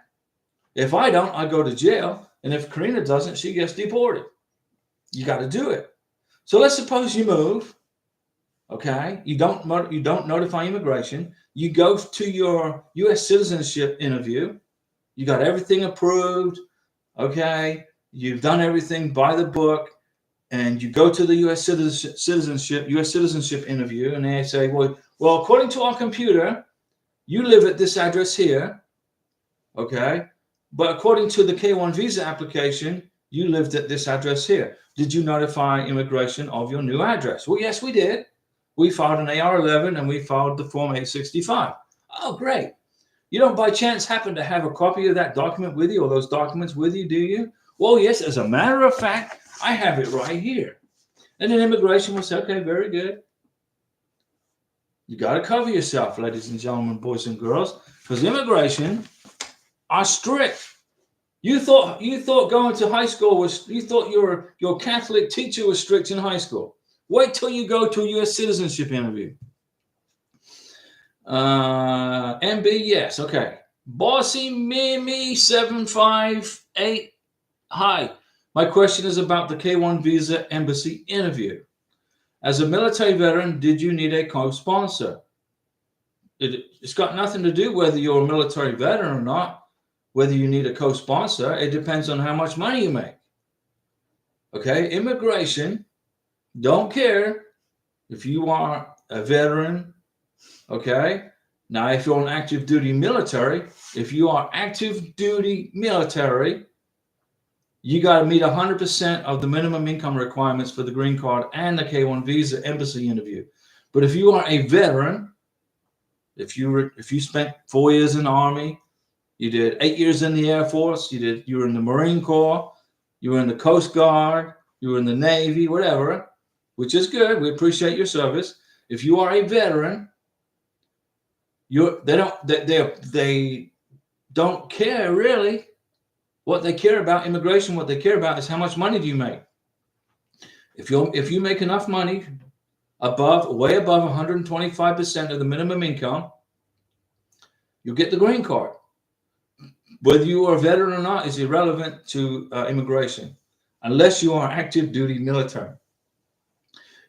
If I don't, I go to jail, and if Karina doesn't, she gets deported. You got to do it. So let's suppose you move. Okay, you don't notify immigration. You go to your U.S. citizenship interview. You got everything approved. Okay, you've done everything by the book, and you go to the U.S. citizenship interview, and they say, well, according to our computer, you live at this address here. Okay, but according to the K-1 visa application, you lived at this address here. Did you notify immigration of your new address? Well, yes, we did. We filed an AR-11 and we filed the Form 865. Oh, great. You don't by chance happen to have a copy of that document with you, or those documents with you, do you? Well, yes, as a matter of fact, I have it right here. And then immigration will say, okay, very good. You got to cover yourself, ladies and gentlemen, boys and girls, because immigration are strict. You thought going to high school you thought your Catholic teacher was strict in high school. Wait till you go to a U.S. citizenship interview. MB, yes, okay. Bossy Mimi 758. Hi. My question is about the K-1 visa embassy interview. As a military veteran, did you need a co-sponsor? It's got nothing to do whether you're a military veteran or not. Whether you need a co-sponsor, it depends on how much money you make. Okay, immigration don't care if you are a veteran. Okay, now if you're an active duty military, you got to meet 100% of the minimum income requirements for the green card and the K-1 visa embassy interview. But if you are a veteran, if you spent 4 years in the Army, You did 8 years in the Air Force. You were in the Marine Corps. You were in the Coast Guard. You were in the Navy, whatever, which is good. We appreciate your service. If you are a veteran, they don't care really. What they care about, immigration, what they care about is how much money do you make. If you make enough money way above 125% of the minimum income, you'll get the green card. Whether you are a veteran or not is irrelevant to immigration, unless you are active duty military.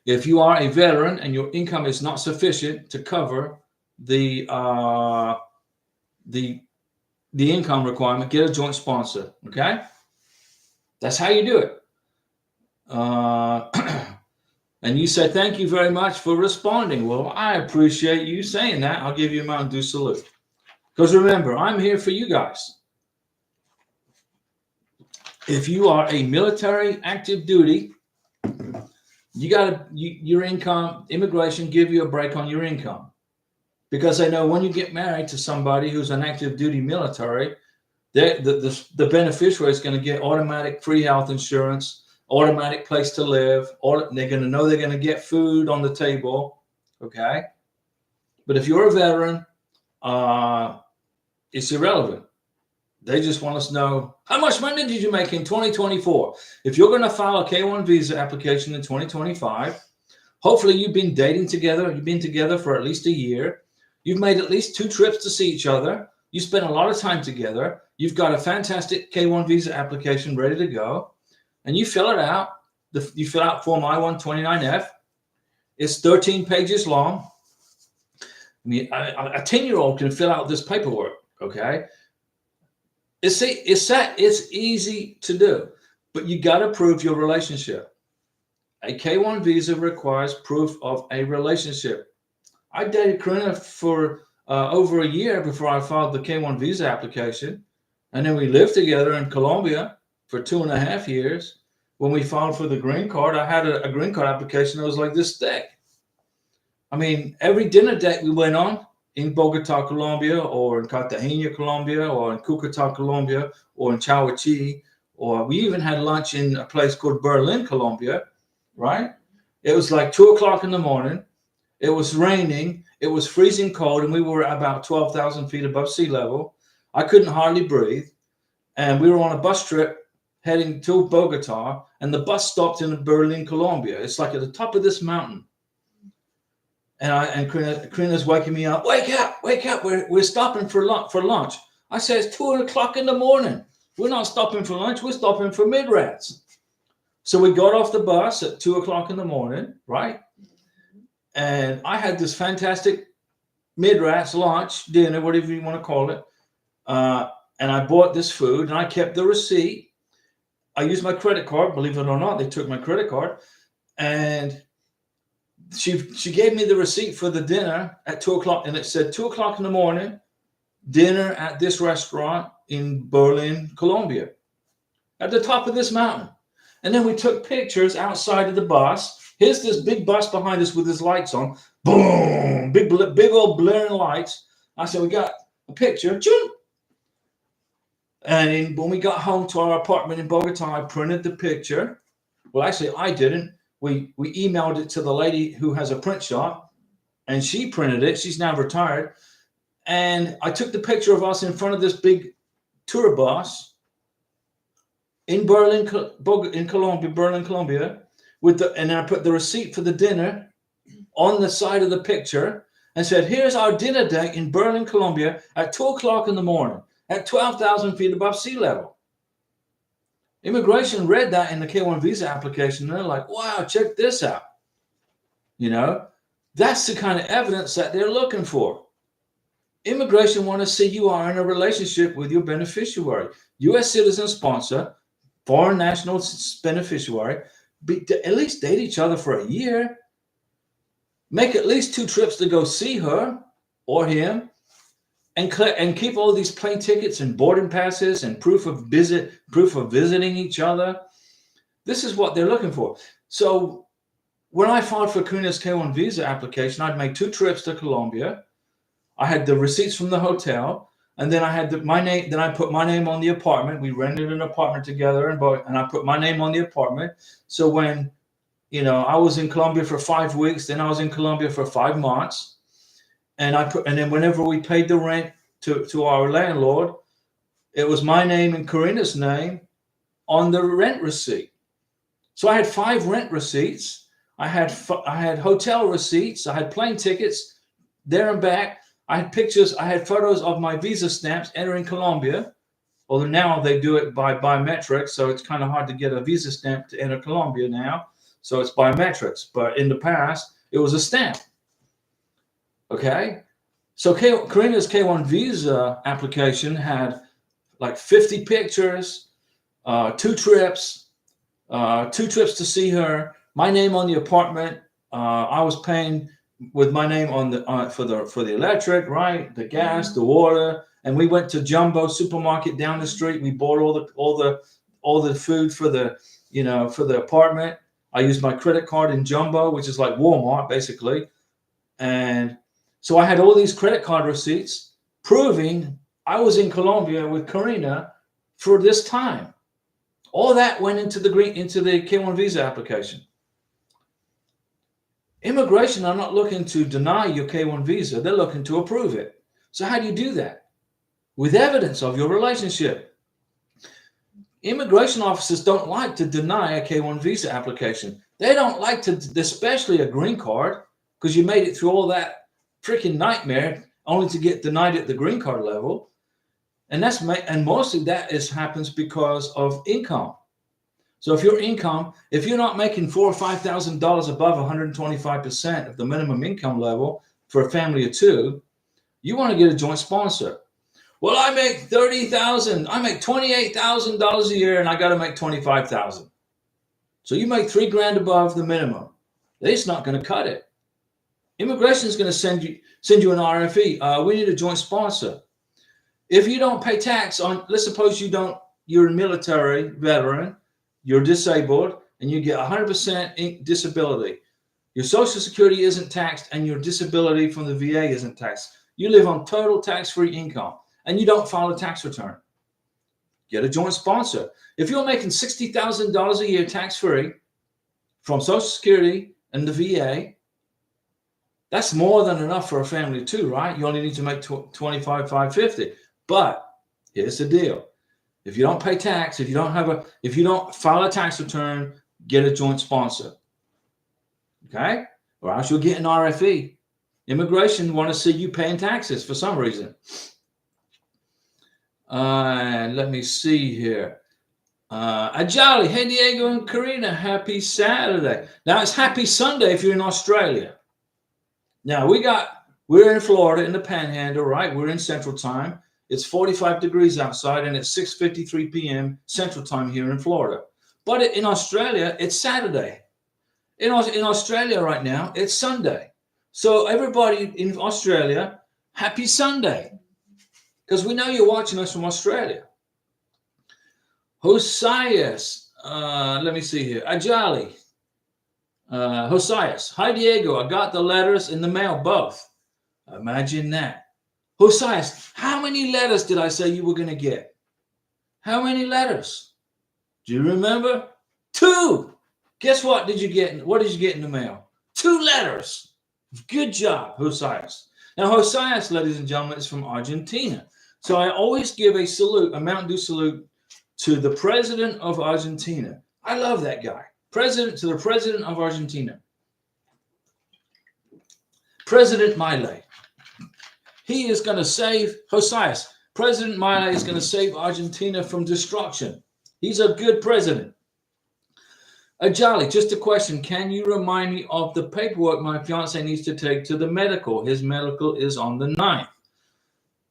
If you are a veteran and your income is not sufficient to cover the income requirement, get a joint sponsor. Okay, that's how you do it. And you say, thank you very much for responding. Well, I appreciate you saying that. I'll give you a Mountain Dew salute. Because remember, I'm here for you guys. If you are a military active duty, your income, immigration give you a break on your income. Because they know when you get married to somebody who's an active duty military, the beneficiary is going to get automatic free health insurance, automatic place to live, they're going to know they're going to get food on the table. Okay. But if you're a veteran, it's irrelevant. They just want us to know, how much money did you make in 2024? If you're going to file a K-1 visa application in 2025, hopefully you've been dating together. You've been together for at least a year. You've made at least 2 trips to see each other. You spent a lot of time together. You've got a fantastic K-1 visa application ready to go. And you fill it out. You fill out Form I-129F. It's 13 pages long. I mean, a 10-year-old can fill out this paperwork, okay? It's easy to do, but you got to prove your relationship. A K-1 visa requires proof of a relationship. I dated Karina for over a year before I filed the K-1 visa application. And then we lived together in Colombia for 2.5 years. When we filed for the green card, I had a green card application that was like this thick. I mean, every dinner date we went on in Bogota, Colombia, or in Cartagena, Colombia, or in Cucuta, Colombia, or in Chahuachi, or we even had lunch in a place called Berlin, Colombia, right? It was like 2 o'clock in the morning. It was raining. It was freezing cold, and we were about 12,000 feet above sea level. I couldn't hardly breathe. And we were on a bus trip heading to Bogota, and the bus stopped in Berlin, Colombia. It's like at the top of this mountain. And Karina's waking me up. Wake up! We're stopping for lunch. I say it's 2 o'clock in the morning. We're not stopping for lunch. We're stopping for mid-rats. So we got off the bus at 2 o'clock in the morning, right? And I had this fantastic mid-rats lunch, dinner, whatever you want to call it. And I bought this food, and I kept the receipt. I used my credit card. Believe it or not, they took my credit card, and she gave me the receipt for the dinner at 2 o'clock, and it said 2 o'clock in the morning, dinner at this restaurant in Berlin, Colombia, at the top of this mountain. And then we took pictures outside of the bus. Here's this big bus behind us with his lights on. Boom! Big old blaring lights. I said, we got a picture. And when we got home to our apartment in Bogota, I printed the picture. Well, actually, I didn't. We emailed it to the lady who has a print shop, and she printed it. She's now retired. And I took the picture of us in front of this big tour bus in Berlin, Colombia, and then I put the receipt for the dinner on the side of the picture and said, here's our dinner date in Berlin, Colombia at 2 o'clock in the morning at 12,000 feet above sea level. Immigration read that in the K-1 visa application, and they're like, wow, check this out. You know, that's the kind of evidence that they're looking for. Immigration want to see you are in a relationship with your beneficiary. U.S. citizen sponsor, foreign national beneficiary, at least date each other for a year. Make at least 2 trips to go see her or him, and keep all these plane tickets and boarding passes and proof of visiting each other. This is what they're looking for. So when I filed for Karina's K-1 visa application, I'd made 2 trips to Colombia. I had the receipts from the hotel. And then I had my name. Then I put my name on the apartment. We rented an apartment together, and I put my name on the apartment. So when I was in Colombia for 5 weeks, then I was in Colombia for 5 months, and then whenever we paid the rent to our landlord, it was my name and Karina's name on the rent receipt. So I had 5 rent receipts. I had hotel receipts. I had plane tickets there and back. I had pictures. I had photos of my visa stamps entering Colombia. Although now they do it by biometrics, so it's kind of hard to get a visa stamp to enter Colombia now. So it's biometrics. But in the past, it was a stamp. Okay? So Karina's K1 visa application had like 50 pictures, 2 trips, 2 trips to see her, my name on the apartment. I was paying with my name on the for the electric, right? The gas, the water, and we went to Jumbo supermarket down the street. We bought all the food for the for the apartment. I used my credit card in Jumbo, which is like Walmart basically, and so I had all these credit card receipts proving I was in Colombia with Karina for this time. All that went into the K1 visa application. Immigration are not looking to deny your K1 visa. They're looking to approve it. So how do you do that? With evidence of your relationship. Immigration officers don't like to deny a K1 visa application. They don't like to, especially a green card, because you made it through all that freaking nightmare only to get denied at the green card level. And mostly that happens because of income. So if you're not making $4,000 or $5,000 above 125% of the minimum income level for a family of 2, you want to get a joint sponsor. Well, I make $30,000, I make $28,000 a year, and I got to make $25,000. So you make $3,000 above the minimum. They're just not going to cut it. Immigration is going to send you an RFE. We need a joint sponsor. If you don't pay tax on, let's suppose you're a military veteran, you're disabled, and you get 100% disability. Your Social Security isn't taxed, and your disability from the VA isn't taxed. You live on total tax-free income, and you don't file a tax return. Get a joint sponsor. If you're making $60,000 a year tax-free from Social Security and the VA, that's more than enough for a family of 2, right? You only need to make $25,550. But here's the deal. If you don't pay tax, if you don't file a tax return, get a joint sponsor. Okay? Or else you'll get an RFE. Immigration want to see you paying taxes for some reason. And let me see here. Ajali, hey Diego and Karina, happy Saturday. Now it's happy Sunday if you're in Australia. Now we're in Florida in the Panhandle, right? We're in Central Time. It's 45 degrees outside, and it's 6:53 p.m. Central Time here in Florida. But in Australia, it's Saturday. In Australia right now, it's Sunday. So everybody in Australia, happy Sunday. Because we know you're watching us from Australia. Hosias, let me see here. Ajali. Hosias, hi Diego, I got the letters in the mail, both. Imagine that. Hosias, how many letters did I say you were going to get? How many letters? Do you remember? 2. Guess what did you get? What did you get in the mail? 2 letters. Good job, Hosias. Now, Hosias, ladies and gentlemen, is from Argentina. So I always give a salute, a Mountain Dew salute, to the president of Argentina. I love that guy. To the president of Argentina. President Milei. He is going to save Hosias. President Milei is going to save Argentina from destruction. He's a good president. Ajali, just a question. Can you remind me of the paperwork my fiance needs to take to the medical? His medical is on the 9th.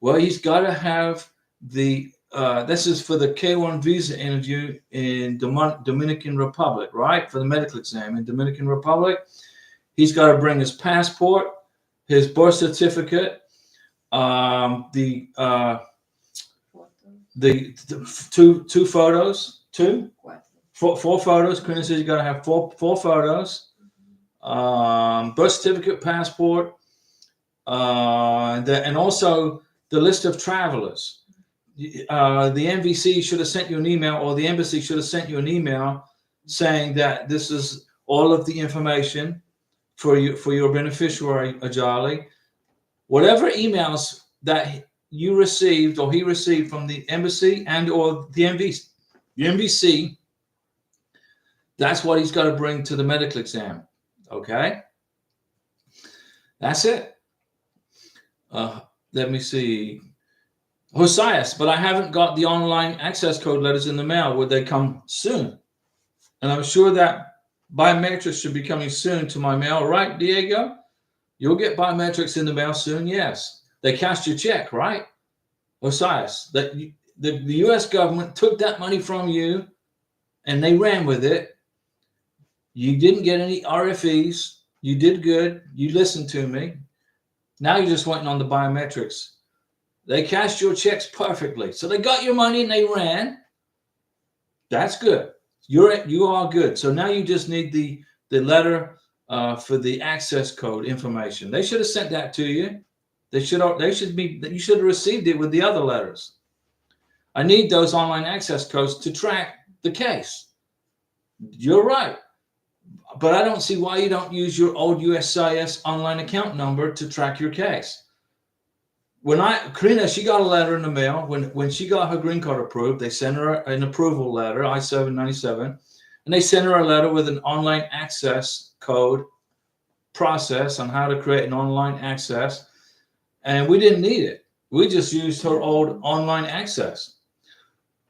Well, he's got to have this is for the K1 visa interview in Dominican Republic, right? For the medical exam in Dominican Republic. He's got to bring his passport, his birth certificate, the two photos, 4 photos. Karina says you got to have four photos, birth certificate, passport, and also the list of travelers. The NVC should have sent you an email, or the embassy should have sent you an email saying that this is all of the information for your beneficiary, Ajali. Whatever emails that you received or he received from the embassy and or the NVC, that's what he's got to bring to the medical exam. Okay? That's it. Let me see. Hosias, but I haven't got the online access code letters in the mail. Would they come soon? And I'm sure that biometrics should be coming soon to my mail, right, Diego? You'll get biometrics in the mail soon, yes. They cashed your check, right? Osiris, that the U.S. government took that money from you and they ran with it. You didn't get any RFEs. You did good. You listened to me. Now you're just waiting on the biometrics. They cashed your checks perfectly. So they got your money and they ran. That's good. You are good. So now you just need the letter for the access code information. They should have sent that to you. You should have received it with the other letters. I need those online access codes to track the case. You're right. But I don't see why you don't use your old USCIS online account number to track your case. Karina, she got a letter in the mail when she got her green card approved. They sent her an approval letter, I-797, and they sent her a letter with an online access code process on how to create an online access. And we didn't need it. We just used her old online access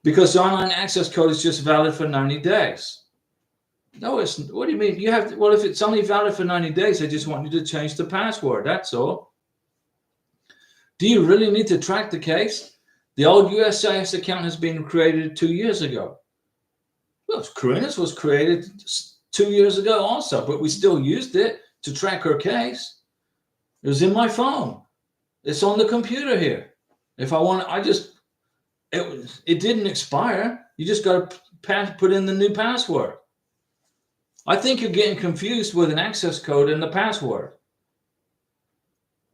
because the online access code is just valid for 90 days. No, what do you mean? Well, if it's only valid for 90 days, they just want you to change the password. That's all. Do you really need to track the case? The old USCIS account has been created 2 years ago. Well, Karina's was created 2 years ago also, but we still used it to track her case. It was in my phone. It's on the computer here. If I want, it didn't expire. You just got to put in the new password. I think you're getting confused with an access code and the password.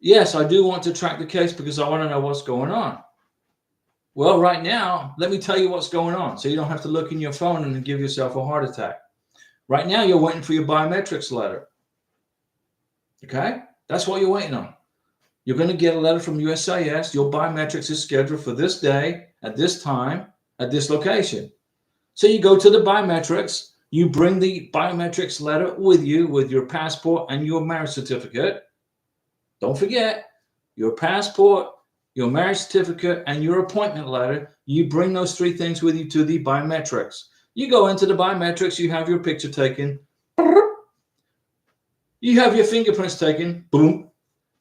Yes, I do want to track the case because I want to know what's going on. Well, right now, let me tell you what's going on so you don't have to look in your phone and give yourself a heart attack. Right now, you're waiting for your biometrics letter. Okay? That's what you're waiting on. You're going to get a letter from USCIS. Your biometrics is scheduled for this day, at this time, at this location. So you go to the biometrics. You bring the biometrics letter with you with your passport and your marriage certificate. Don't forget, your passport, your marriage certificate, and your appointment letter. You bring those three things with you to the biometrics. You go into the biometrics. You have your picture taken. You have your fingerprints taken. Boom.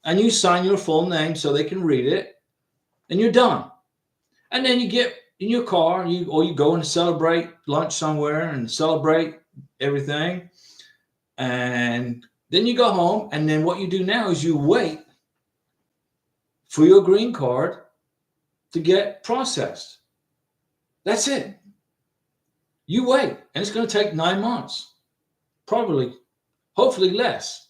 And you sign your full name so they can read it. And you're done. And then you get in your car, or you go and celebrate lunch somewhere and celebrate everything. And then you go home. And then what you do now is you wait for your green card to get processed. That's it. You wait. And it's going to take 9 months. Probably, hopefully less.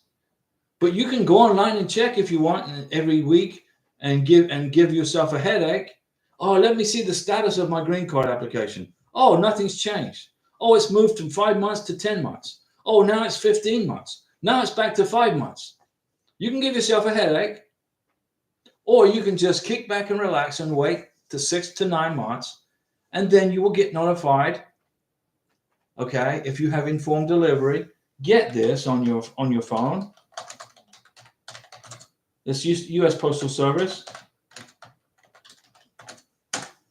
But you can go online and check if you want every week and give yourself a headache. Oh, let me see the status of my green card application. Oh, nothing's changed. Oh, it's moved from 5 months to 10 months. Oh, now it's 15 months. Now it's back to 5 months. You can give yourself a headache, or you can just kick back and relax and wait to 6 to 9 months, and then you will get notified. Okay, if you have informed delivery, get this on your phone. This U.S. Postal Service.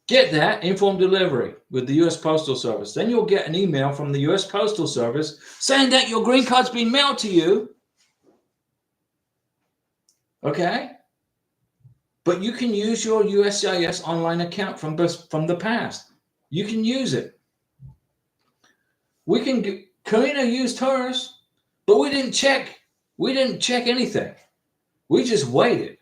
Get that, informed delivery with the U.S. Postal Service. Then you'll get an email from the U.S. Postal Service saying that your green card's been mailed to you. Okay? But you can use your USCIS online account from the past. You can use it. Karina used hers, but we didn't check. We didn't check anything. We just waited.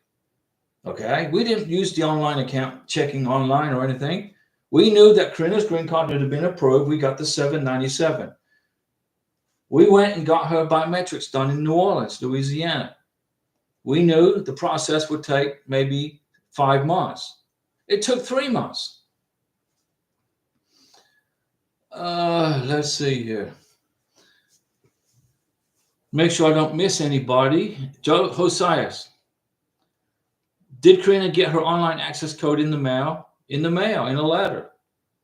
Okay? We didn't use the online account checking online or anything. We knew that Karina's green card had been approved. We got the 797. We went and got her biometrics done in New Orleans, Louisiana. We knew the process would take maybe 5 months. It took 3 months. Let's see here. Make sure I don't miss anybody. Joe Josias. Did Karina get her online access code in the mail? In the mail, in a letter.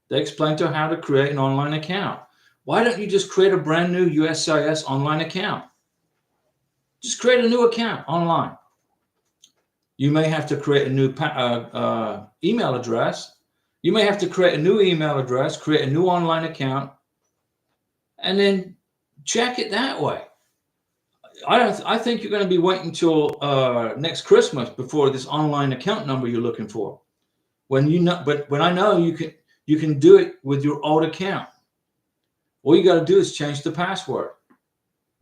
They explained to her how to create an online account. Why don't you just create a brand new USCIS online account? Just create a new account online. You may have to create a new email address. You may have to create a new email address, create a new online account, and then check it that way. I think you're going to be waiting till next Christmas before this online account number you're looking for. But when I know you can do it with your old account. All you got to do is change the password.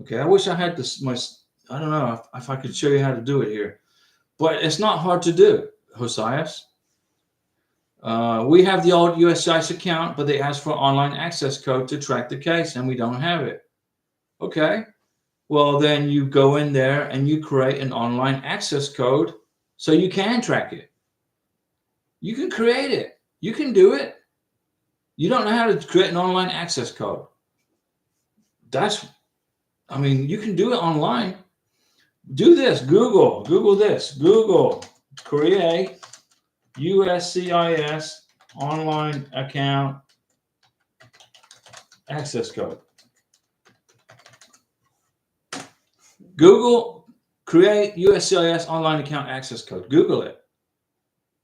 Okay, I wish I had this. I don't know if I could show you how to do it here, but it's not hard to do, Josias. We have the old USCIS account, but they ask for online access code to track the case, and we don't have it. Okay, well then you go in there and you create an online access code so you can track it. You can create it. You can do it. You don't know how to create an online access code. You can do it online. Do this. Google this. Google create USCIS online account access code. Google create USCIS online account access code. Google it.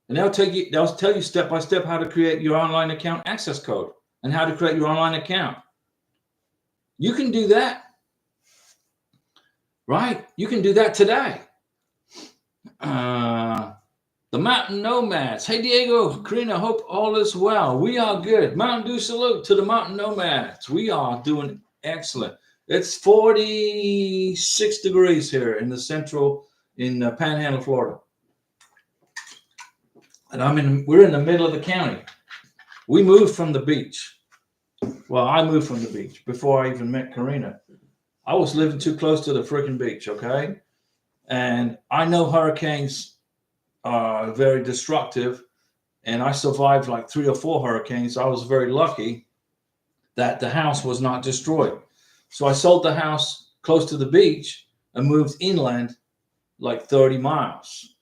And they'll tell you step by step how to create your online account access code and how to create your online account. You can do that. Right? You can do that today. The Mountain Nomads. Hey, Diego, Karina, hope all is well. We are good. Mountain Dew salute to the Mountain Nomads. We are doing excellent. It's 46 degrees here in the Panhandle, Florida. And we're in the middle of the county. We moved from the beach. Well, I moved from the beach before I even met Karina. I was living too close to the freaking beach, okay? And I know hurricanes are very destructive, and I survived like 3 or 4 hurricanes. I was very lucky that the house was not destroyed. So I sold the house close to the beach and moved inland like 30 miles.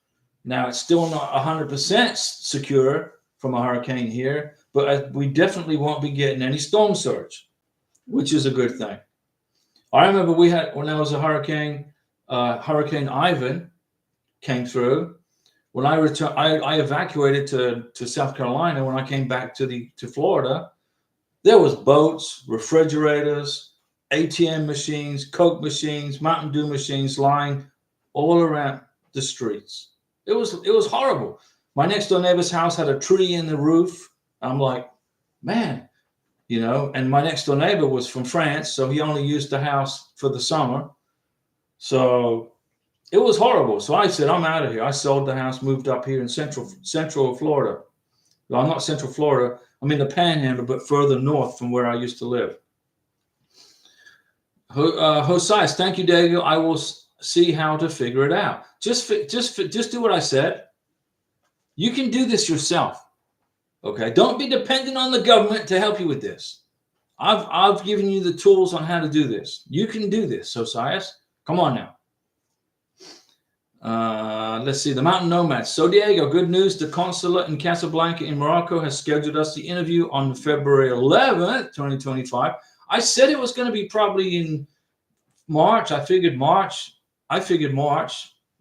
Now, it's still not 100% secure from a hurricane here, but we definitely won't be getting any storm surge, which is a good thing. I remember when there was a hurricane, Hurricane Ivan came through. When I returned, I evacuated to South Carolina. When I came back to Florida, there was boats, refrigerators, ATM machines, Coke machines, Mountain Dew machines lying all around the streets. It was horrible. My next door neighbor's house had a tree in the roof. I'm like, man, and my next door neighbor was from France, so he only used the house for the summer. So it was horrible. So I said, I'm out of here. I sold the house, moved up here in central Florida. Well, I'm not Central Florida. I'm in the Panhandle, but further north from where I used to live. Josias, thank you, Diego. I will see how to figure it out. Just do what I said. You can do this yourself. Okay, don't be dependent on the government to help you with this. I've given you the tools on how to do this. You can do this, Josias. Come on now. Let's see, the Mountain Nomads. So, Diego, good news. The consulate in Casablanca in Morocco has scheduled us the interview on February 11th, 2025. I said it was going to be probably in March. I figured March,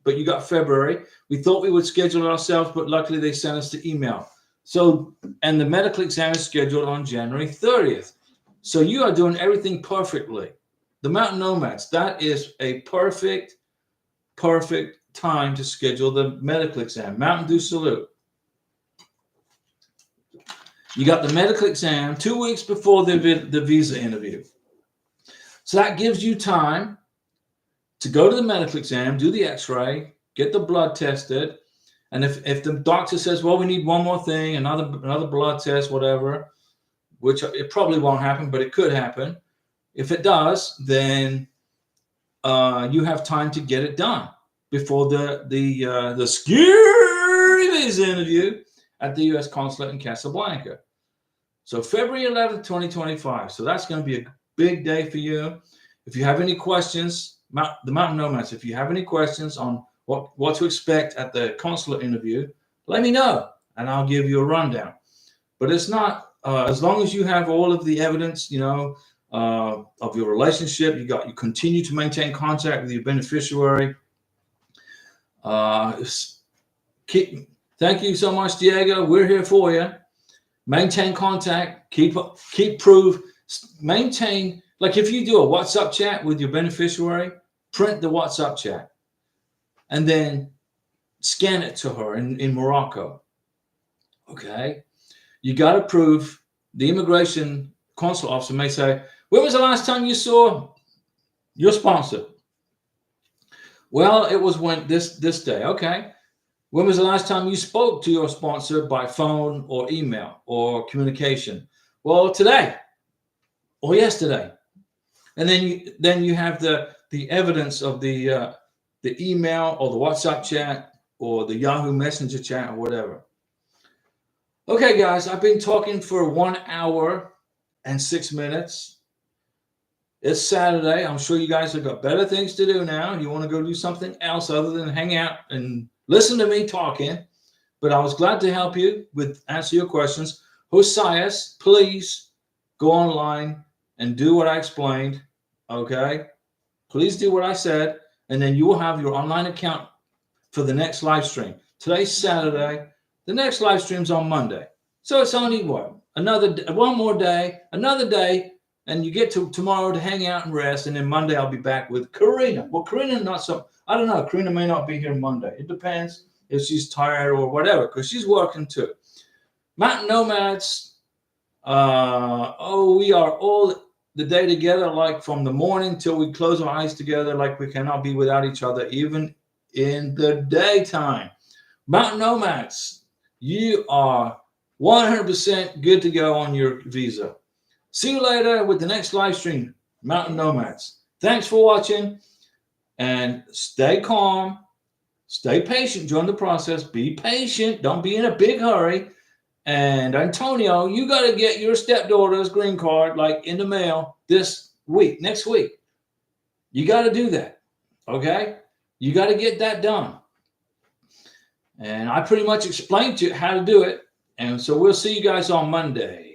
but you got February. We thought we would schedule it ourselves, but luckily they sent us the email. So, and the medical exam is scheduled on January 30th. So you are doing everything perfectly. The Mountain Nomads, that is a perfect time to schedule the medical exam. Mountain Dew salute. You got the medical exam 2 weeks before the visa interview. So that gives you time to go to the medical exam, do the x-ray, get the blood tested. And if the doctor says, well, we need one more thing, another blood test, whatever, which it probably won't happen, but it could happen. If it does, then you have time to get it done before the scary pre-visa interview at the U.S. Consulate in Casablanca. So February 11th, 2025. So that's going to be a big day for you. If you have any questions, the Mountain Nomads, if you have any questions on what to expect at the consulate interview, let me know and I'll give you a rundown. But it's not, as long as you have all of the evidence, of your relationship, you continue to maintain contact with your beneficiary. Thank you so much, Diego. We're here for you. Maintain contact. Keep proof. Maintain. Like if you do a WhatsApp chat with your beneficiary, print the WhatsApp chat, and then scan it to her in Morocco. Okay. You got to prove. The immigration consular officer may say, "When was the last time you saw your sponsor?" Well, it was when this day. Okay. When was the last time you spoke to your sponsor by phone or email or communication? Well, today or yesterday. And then you have the evidence of the email or the WhatsApp chat or the Yahoo Messenger chat or whatever. Okay, guys, I've been talking for 1 hour and 6 minutes. It's Saturday. I'm sure you guys have got better things to do now. You want to go do something else other than hang out and listen to me talking. But I was glad to help you answer your questions. Josias, please go online and do what I explained. Okay? Please do what I said. And then you will have your online account for the next live stream. Today's Saturday. The next live stream's on Monday. So it's only one more day, another day. And you get to tomorrow to hang out and rest. And then Monday I'll be back with Karina. Well, Karina, I don't know. Karina may not be here Monday. It depends if she's tired or whatever, because she's working too. Mountain Nomads. We are all the day together, like from the morning till we close our eyes together, like we cannot be without each other, even in the daytime. Mountain Nomads, you are 100% good to go on your visa. See you later with the next live stream, Mountain Nomads. Thanks for watching, and stay calm, stay patient during the process. Be patient. Don't be in a big hurry. And Antonio, you got to get your stepdaughter's green card like in the mail next week. You got to do that. Okay? You got to get that done. And I pretty much explained to you how to do it. And so we'll see you guys on Monday.